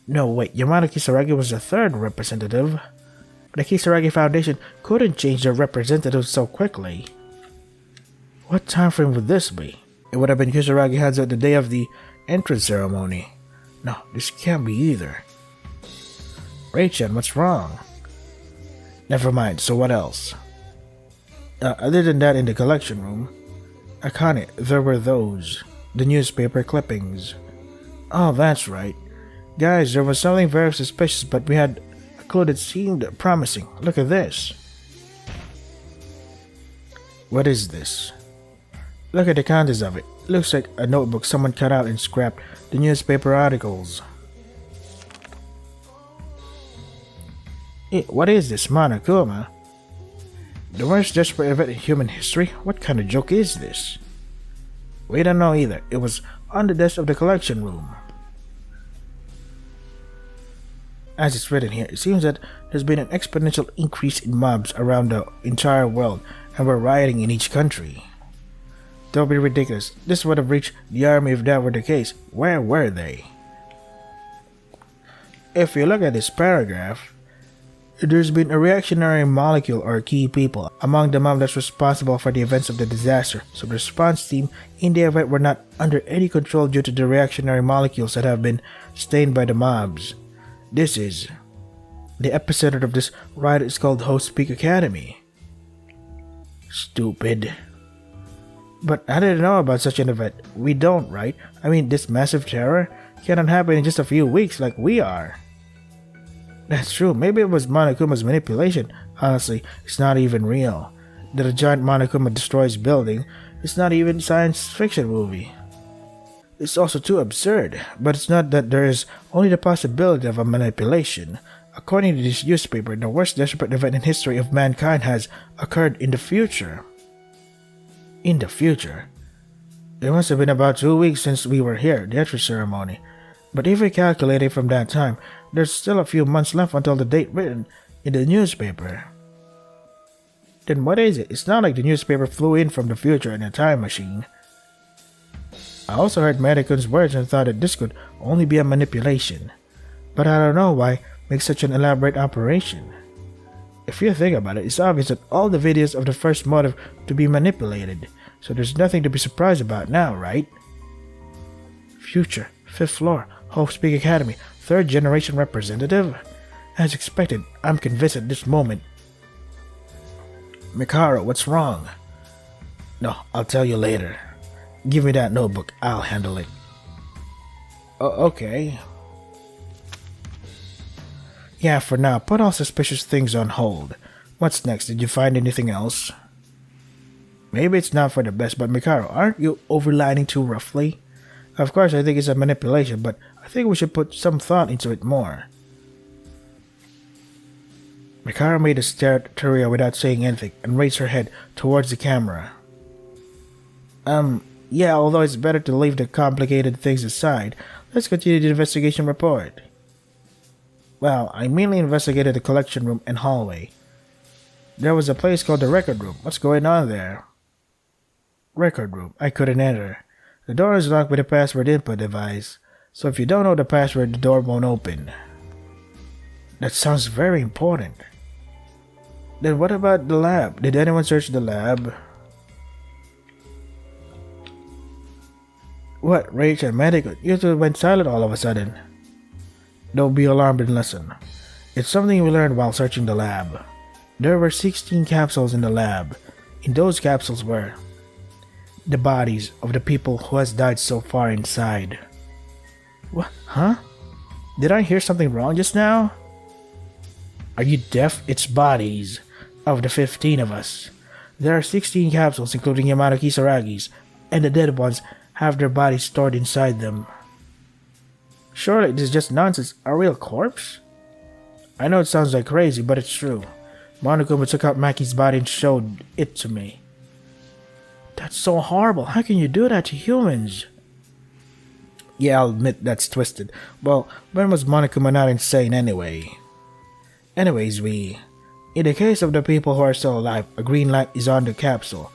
No, wait, Yamato Kisaragi was the third representative. The Kisaragi Foundation couldn't change their representatives so quickly. What time frame would this be? It would have been Kisaragi Hanzo the day of the entrance ceremony. No, this can't be either. Ray-chan, what's wrong? Never mind, so what else? Other than that, in the collection room, Akane, there were those. The newspaper clippings. Oh, that's right. Guys, there was something very suspicious, but we had a clue that seemed promising. Look at this. What is this? Look at the contents of it. Looks like a notebook someone cut out and scrapped the newspaper articles. What is this, Monokuma? The worst desperate event in human history? What kind of joke is this? We don't know either. It was on the desk of the collection room. As it's written here, it seems that there's been an exponential increase in mobs around the entire world, and we're rioting in each country. Don't be ridiculous. This would have reached the army if that were the case. Where were they? If you look at this paragraph, there's been a reactionary molecule or key people among the mob that's responsible for the events of the disaster, so the response team in the event were not under any control due to the reactionary molecules that have been stained by the mobs. The epicenter of this riot is called Hope's Peak Academy. Stupid. But I didn't know about such an event. We don't, right? I mean, this massive terror cannot happen in just a few weeks like we are. That's true. Maybe it was Monokuma's manipulation. Honestly, it's not even real. That a giant Monokuma destroys building is not even a science fiction movie. It's also too absurd, but it's not that there is only the possibility of a manipulation. According to this newspaper, the worst desperate event in history of mankind has occurred in the future. In the future? It must have been about 2 weeks since we were here, the entrance ceremony. But if we calculate it from that time, there's still a few months left until the date written in the newspaper. Then what is it? It's not like the newspaper flew in from the future in a time machine. I also heard Mary-kun's words and thought that this could only be a manipulation. But I don't know why make such an elaborate operation. If you think about it, it's obvious that all the videos of the first motive to be manipulated, so there's nothing to be surprised about now, right? Future, 5th floor, Hope's Peak Academy, 3rd generation representative? As expected, I'm convinced at this moment. Mikaro, what's wrong? No, I'll tell you later. Give me that notebook, I'll handle it. Okay. Yeah, for now, put all suspicious things on hold. What's next? Did you find anything else? Maybe it's not for the best, but Mikaro, aren't you overlining too roughly? Of course, I think it's a manipulation, but I think we should put some thought into it more. Mikaro made a stare at Teruya without saying anything and raised her head towards the camera. Yeah, although it's better to leave the complicated things aside, let's continue the investigation report. Well, I mainly investigated the collection room and hallway. There was a place called the record room. What's going on there? Record room. I couldn't enter. The door is locked with a password input device, so if you don't know the password, the door won't open. That sounds very important. Then what about the lab? Did anyone search the lab? What, Rach and Medical? You two went silent all of a sudden. Don't be alarmed and listen. It's something we learned while searching the lab. There were 16 capsules in the lab. In those capsules were the bodies of the people who has died so far inside. What? Huh? Did I hear something wrong just now? Are you deaf? It's bodies of the 15 of us. There are 16 capsules including Yamada Kisaragi's, and the dead ones have their bodies stored inside them. Surely this is just nonsense. A real corpse? I know it sounds like crazy, but it's true. Monokuma took out Maki's body and showed it to me. That's so horrible. How can you do that to humans? Yeah, I'll admit that's twisted. Well, when was Monokuma not insane anyway? Anyways, in the case of the people who are still alive, a green light is on the capsule.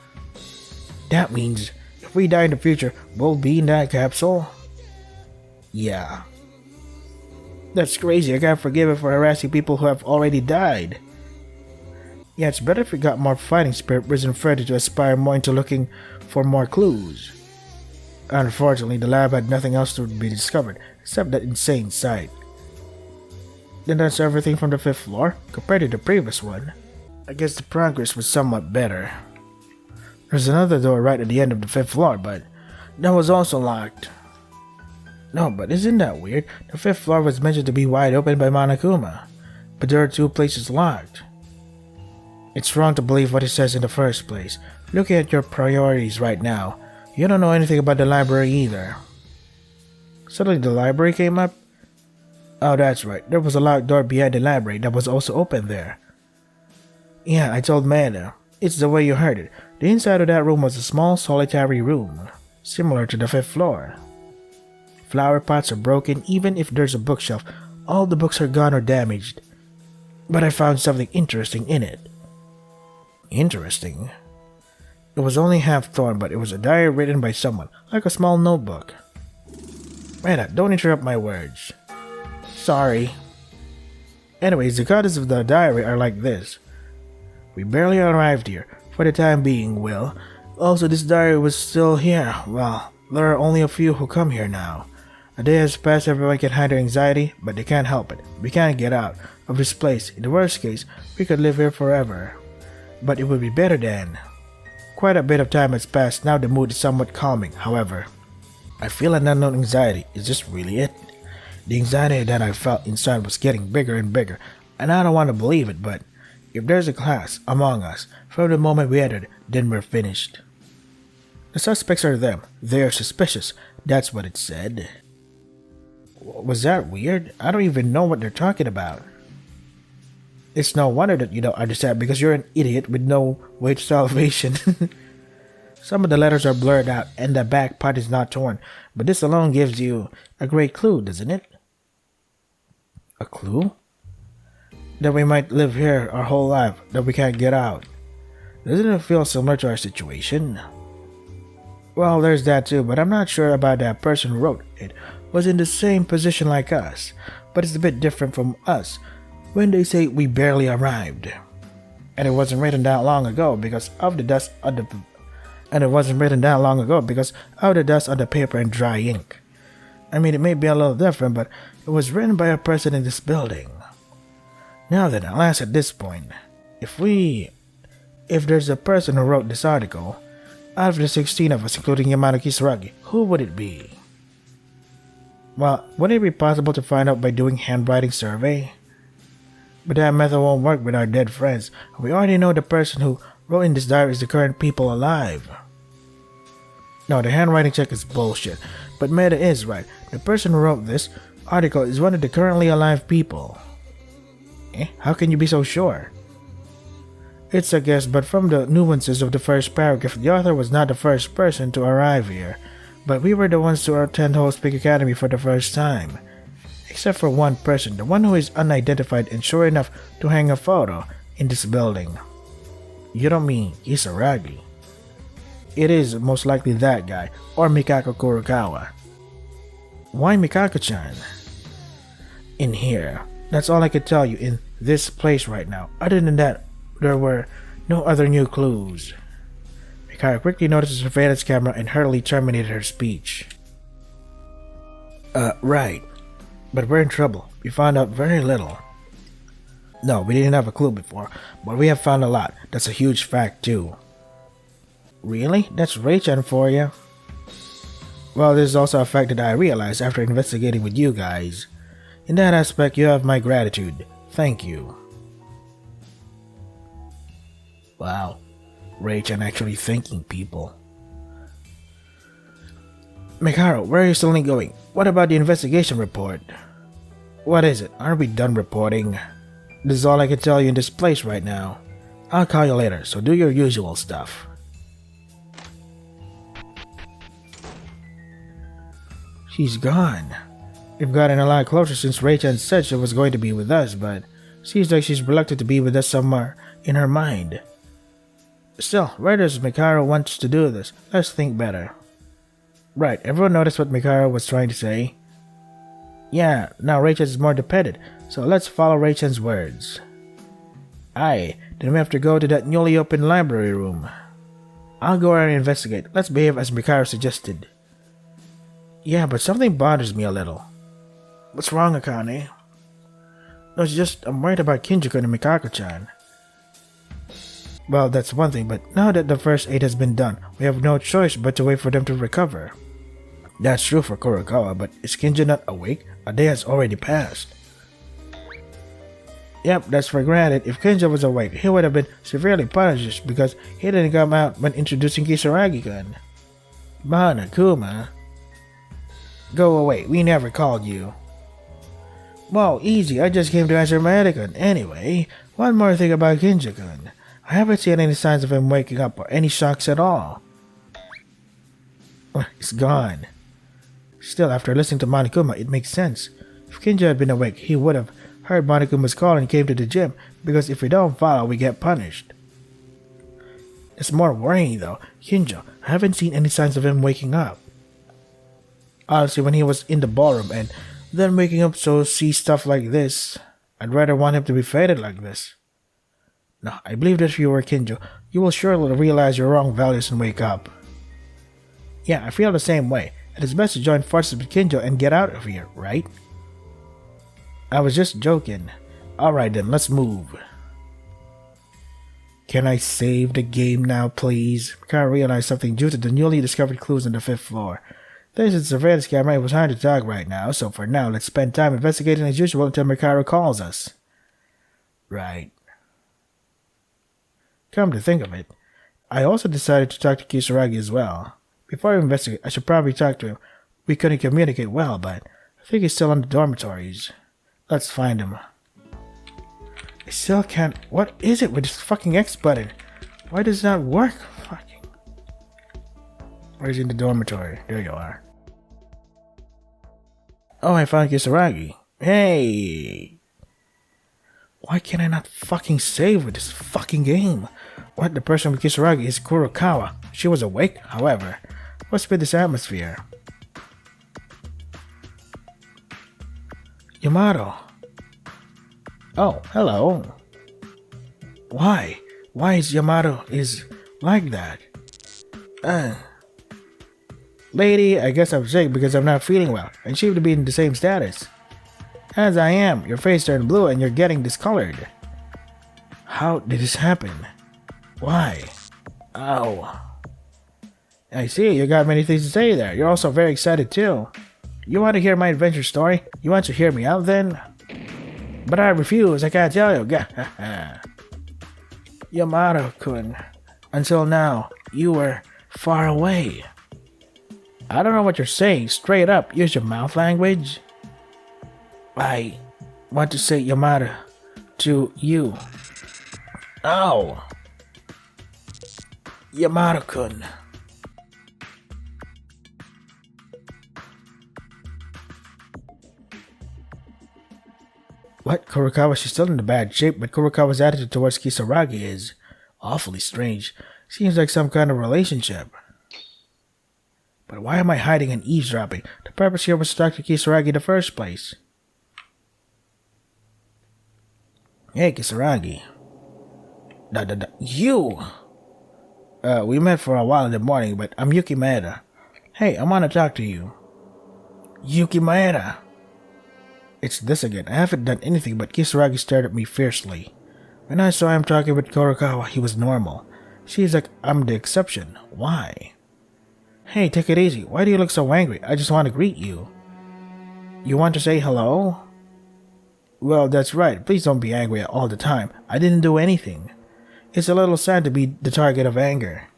That means if we die in the future, we'll be in that capsule? Yeah. That's crazy. I can't forgive it for harassing people who have already died. Yeah, it's better if we got more fighting spirit risen further to aspire more into looking for more clues. Unfortunately, the lab had nothing else to be discovered except that insane sight. Then that's everything from the 5th floor compared to the previous one. I guess the progress was somewhat better. There's another door right at the end of the 5th floor, but that was also locked. No, but isn't that weird? The 5th floor was mentioned to be wide open by Monokuma, but there are 2 places locked. It's wrong to believe what he says in the first place. Looking at your priorities right now, you don't know anything about the library either. Suddenly the library came up? Oh, that's right. There was a locked door behind the library that was also open there. Yeah, I told Mana. It's the way you heard it. The inside of that room was a small solitary room, similar to the 5th floor. Flower pots are broken. Even if there's a bookshelf, all the books are gone or damaged. But I found something interesting in it. Interesting? It was only half torn, but it was a diary written by someone, like a small notebook. Rena, don't interrupt my words. Sorry. Anyways, the contents of the diary are like this. We barely arrived here, for the time being, Will. Also, this diary was still here. Well, there are only a few who come here now. A day has passed, everyone can hide their anxiety, but they can't help it. We can't get out of this place. In the worst case, we could live here forever. But it would be better than. Quite a bit of time has passed, now the mood is somewhat calming, however. I feel an unknown anxiety. Is this really it? The anxiety that I felt inside was getting bigger and bigger, and I don't want to believe it, but if there's a class among us, from the moment we entered, then we're finished. The suspects are them. They are suspicious. That's what it said. Was that weird? I don't even know what they're talking about. It's no wonder that you don't understand because you're an idiot with no way to salvation. Some of the letters are blurred out and the back part is not torn, but this alone gives you a great clue, doesn't it? A clue? That we might live here our whole life, that we can't get out. Doesn't it feel similar to our situation? Well, there's that too, but I'm not sure about that person who wrote it was in the same position like us, but it's a bit different from us when they say we barely arrived. And it wasn't written that long ago because of the dust on the and it wasn't written that long ago because of the dust on the paper and dry ink. I mean, it may be a little different, but it was written by a person in this building. Now then, I'll ask at this point, if there's a person who wrote this article, out of the 16 of us, including Yamada Kisaragi, who would it be? Well, would it be possible to find out by doing handwriting survey? But that method won't work with our dead friends. We already know the person who wrote in this diary is the current people alive. No, the handwriting check is bullshit. But Meta is right. The person who wrote this article is one of the currently alive people. How can you be so sure? It's a guess, but from the nuances of the first paragraph, the author was not the first person to arrive here. But we were the ones to attend Whole Speak Academy for the first time. Except for one person, the one who is unidentified and sure enough to hang a photo in this building. You don't mean Kisaragi? It is most likely that guy, or Mikako Kurokawa. Why Mikako-chan? In here. That's all I could tell you in this place right now. Other than that, there were no other new clues. Mikako quickly noticed the surveillance camera and hurriedly terminated her speech. Right. But we're in trouble. We found out very little. No, we didn't have a clue before, but we have found a lot. That's a huge fact too. Really? That's Ray-chan for you. Well, this is also a fact that I realized after investigating with you guys. In that aspect, you have my gratitude. Thank you. Wow. Ray-chan actually thanking people. Mikharu, where are you suddenly going? What about the investigation report? What is it? Aren't we done reporting? This is all I can tell you in this place right now. I'll call you later, so do your usual stuff. She's gone. We've gotten a lot closer since Ray-chan said she was going to be with us, but seems like she's reluctant to be with us somewhere in her mind. Still, where does Mikharu wants to do this? Let's think better. Right, everyone noticed what Mikharu was trying to say? Yeah, now Ray-chan is more dependent, so let's follow Ray-chan's words. Aye, then we have to go to that newly opened library room. I'll go around and investigate. Let's behave as Mikharu suggested. Yeah, but something bothers me a little. What's wrong, Akane? No, it's just I'm worried about Kinjiko and Mikako-chan. Well, that's one thing, but now that the first aid has been done, we have no choice but to wait for them to recover. That's true for Kurokawa, but is Kinja not awake? A day has already passed. Yep, that's for granted. If Kinja was awake, he would have been severely punished because he didn't come out when introducing Kisaragi-kun. Kuma. Go away, we never called you. Whoa, easy, I just came to answer Maeda-kun. Anyway, one more thing about Kinja-kun. I haven't seen any signs of him waking up or any shocks at all. He's gone. Still, after listening to Monokuma, it makes sense. If Kinja had been awake, he would have heard Monokuma's call and came to the gym, because if we don't follow, we get punished. It's more worrying though. Kinja, I haven't seen any signs of him waking up. Honestly, when he was in the ballroom and then waking up so see stuff like this, I'd rather want him to be faded like this. No, I believe that if you were Kinjo, you will surely realize your wrong values and wake up. Yeah, I feel the same way. It is best to join forces with Kinjo and get out of here, right? I was just joking. Alright then, let's move. Can I save the game now, please? I can't realize something due to the newly discovered clues on the 5th floor. There's a surveillance camera. It was hard to talk right now, so for now, let's spend time investigating as usual until Mikharu calls us. Right. Come to think of it, I also decided to talk to Kisaragi as well. Before I investigate, I should probably talk to him. We couldn't communicate well, but I think he's still in the dormitories. Let's find him. I still can't... What is it with this fucking X button? Why does it not work? Fucking... Where's he in the dormitory? There you are. Oh, I found Kisaragi. Hey! Why can I not fucking save with this fucking game? What, the person with Kisaragi is Kurokawa. She was awake, however. What's with this atmosphere? Yamato. Oh, hello. Why? Why is Yamato is like that? Lady, I guess I'm sick because I'm not feeling well and seem to be in the same status. As I am, your face turned blue and you're getting discolored. How did this happen? Why? Oh. I see, you got many things to say there. You're also very excited too. You want to hear my adventure story? You want to hear me out then? But I refuse, I can't tell you. Yamato-kun, until now, you were far away. I don't know what you're saying. Straight up, use your mouth language. I want to say Yamato to you. Oh. Yamato-kun. What? Kurokawa, she's still in a bad shape, but Kurokawa's attitude towards Kisaragi is awfully strange. Seems like some kind of relationship. But why am I hiding and eavesdropping? The purpose here was to talk to Kisaragi in the first place. Hey, Kisaragi. You! We met for a while in the morning, but I'm Yuki Maeda. Hey, I want to talk to you. Yuki Maeda! It's this again. I haven't done anything, but Kisaragi stared at me fiercely. When I saw him talking with Kurokawa, he was normal. She's like, I'm the exception. Why? Hey, take it easy. Why do you look so angry? I just want to greet you. You want to say hello? Well, that's right. Please don't be angry all the time. I didn't do anything. It's a little sad to be the target of anger.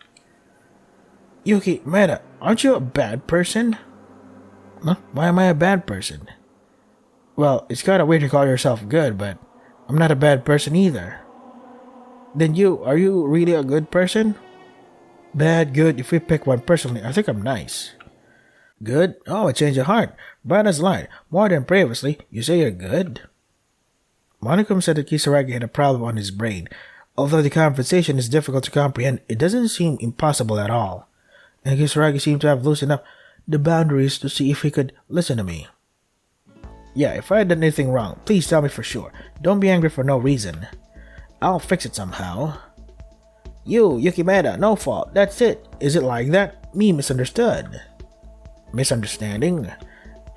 Yuki, Maeda, aren't you a bad person? Huh? Why am I a bad person? Well, it's kind of weird to call yourself good, but I'm not a bad person either. Then are you really a good person? Bad, good, if we pick one personally, I think I'm nice. Good? Oh, a change of heart. Bright as light. More than previously, you say you're good? Monokuma said that Kisaragi had a problem on his brain. Although the conversation is difficult to comprehend, it doesn't seem impossible at all. And Kisaragi seemed to have loosened up the boundaries to see if he could listen to me. Yeah, if I had done anything wrong, please tell me for sure. Don't be angry for no reason. I'll fix it somehow. You, Yuki Maeda, no fault. That's it. Is it like that? Me misunderstood. Misunderstanding?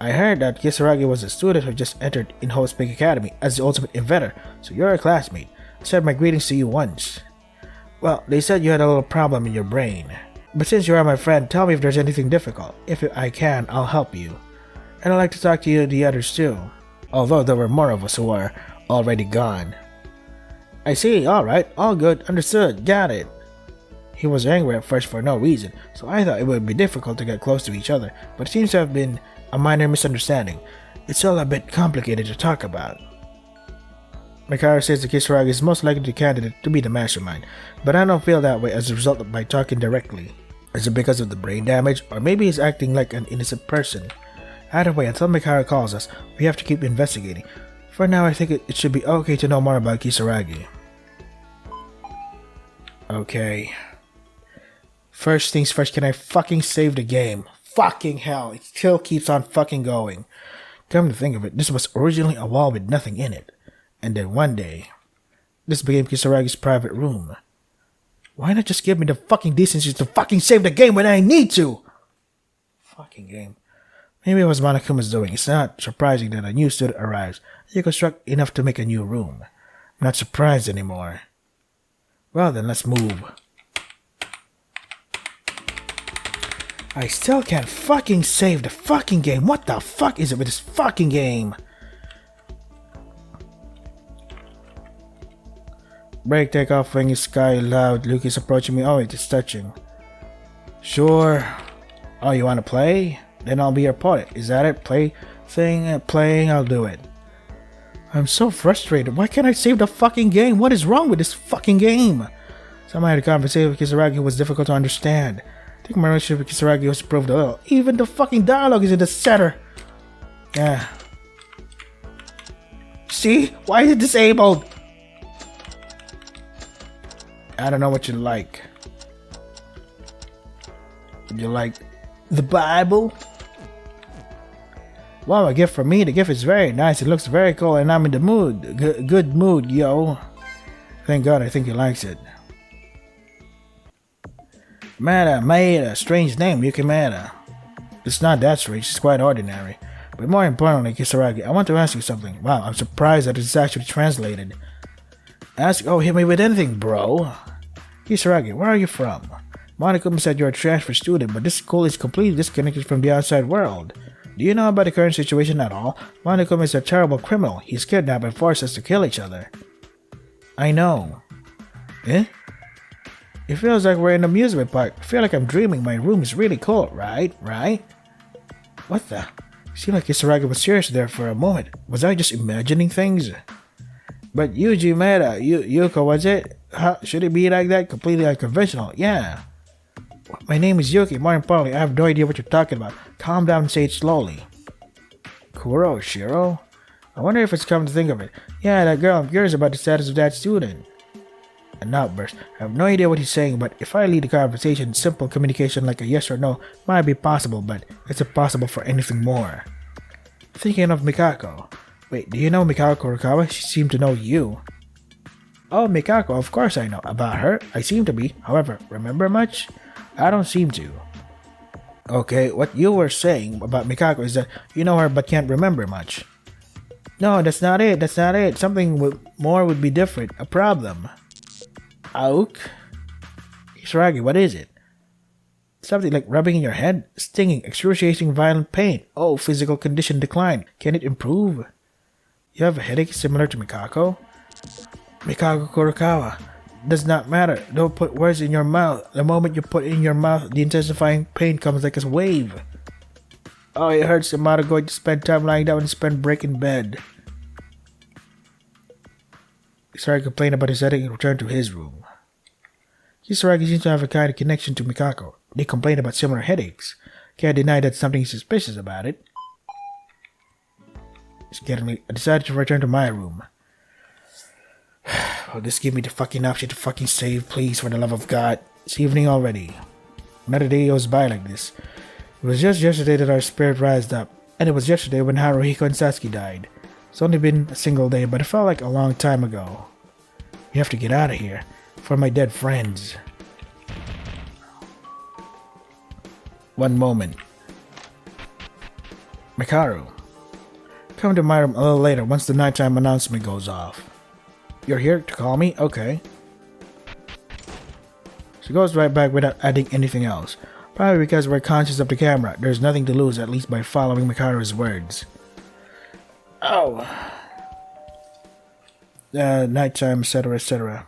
I heard that Kisaragi was a student who just entered in Hope's Big Academy as the ultimate inventor, so you're a classmate. I said my greetings to you once. Well, they said you had a little problem in your brain. But since you are my friend, tell me if there's anything difficult. If I can, I'll help you. And I'd like to talk to you and the others too. Although there were more of us who are already gone. I see, alright, all good, understood, got it. He was angry at first for no reason, so I thought it would be difficult to get close to each other, but it seems to have been a minor misunderstanding. It's all a bit complicated to talk about. Mikharu says that Kisaragi is most likely the candidate to be the mastermind, but I don't feel that way as a result of my talking directly. Is it because of the brain damage, or maybe he's acting like an innocent person? Either way, until Mikharu calls us, we have to keep investigating. For now, I think it should be okay to know more about Kisaragi. Okay. First things first, can I fucking save the game? Fucking hell, it still keeps on fucking going. Come to think of it, this was originally a wall with nothing in it. And then one day, this became Kisaragi's private room. Why not just give me the fucking decency to fucking save the game when I need to? Fucking game. Maybe it was Monokuma's doing. It's not surprising that a new student arrives. You construct enough to make a new room. I'm not surprised anymore. Well then, let's move. I still can't fucking save the fucking game. What the fuck is it with this fucking game? Break, take off, wing is sky loud. Luke is approaching me. Oh, it is touching. Sure. Oh, you wanna play? Then I'll be your opponent. Is that it? Playing, I'll do it. I'm so frustrated. Why can't I save the fucking game? What is wrong with this fucking game? Somehow I had a conversation with Kisaragi was difficult to understand. I think my relationship with Kisaragi was improved a little. Even the fucking dialogue is in the center. Yeah. See? Why is it disabled? I don't know what you like. Would you like the Bible? Wow, a gift from me. The gift is very nice. It looks very cool and I'm in the mood. Good mood, yo. Thank God, I think he likes it. Maeda, strange name, Yuki Maeda. It's not that strange, it's quite ordinary. But more importantly, Kisaragi, I want to ask you something. Wow, I'm surprised that it's actually translated. Hit me with anything, bro. Kisaragi, where are you from? Monokuma said you're a transfer student, but this school is completely disconnected from the outside world. Do you know about the current situation at all? Monokuma is a terrible criminal. He's kidnapped and forced us to kill each other. I know. Eh? It feels like we're in an amusement park. I feel like I'm dreaming. My room is really cool, right? What the? Seemed like Kisaragi was serious there for a moment. Was I just imagining things? But Yuji Maeda, Yuko, was it? Should it be like that? Completely unconventional. Yeah. My name is Yuki. More importantly, I have no idea what you're talking about. Calm down and say it slowly. Kuro, Shiro? I wonder if it's come to think of it. Yeah, that girl. I'm curious about the status of that student. An outburst. I have no idea what he's saying, but if I lead the conversation, simple communication like a yes or no might be possible, but it's impossible for anything more. Thinking of Mikako. Wait, do you know Mikako Kurokawa? She seemed to know you. Oh, Mikako, of course I know. About her, I seem to be. However, remember much? I don't seem to. Okay, what you were saying about Mikako is that you know her but can't remember much. No, that's not it. Something more would be different. A problem. Auk? Kisaragi, what is it? Something like rubbing in your head, stinging, excruciating, violent pain. Oh, physical condition decline. Can it improve? You have a headache similar to Mikako? Mikako Kurokawa. Does not matter. Don't put words in your mouth. The moment you put it in your mouth, the intensifying pain comes like a wave. Oh, it hurts. I'm not going to spend time lying down and spend break in bed. Kisaragi complained about his headache and returned to his room. Kisaragi seems to have a kind of connection to Mikako. They complain about similar headaches. Can't deny that something suspicious about it. Scared me. I decided to return to my room. Oh, just give me the fucking option to fucking save, please, for the love of God. It's evening already. Another day goes by like this. It was just yesterday that our spirit rised up, and it was yesterday when Haruhiko and Satsuki died. It's only been a single day, but it felt like a long time ago. We have to get out of here, for my dead friends. One moment. Mikaru. Come to my room a little later once the nighttime announcement goes off. You're here to call me? Okay. She goes right back without adding anything else. Probably because we're conscious of the camera. There's nothing to lose, at least by following Mikaru's words. Oh. Nighttime, etc., etc.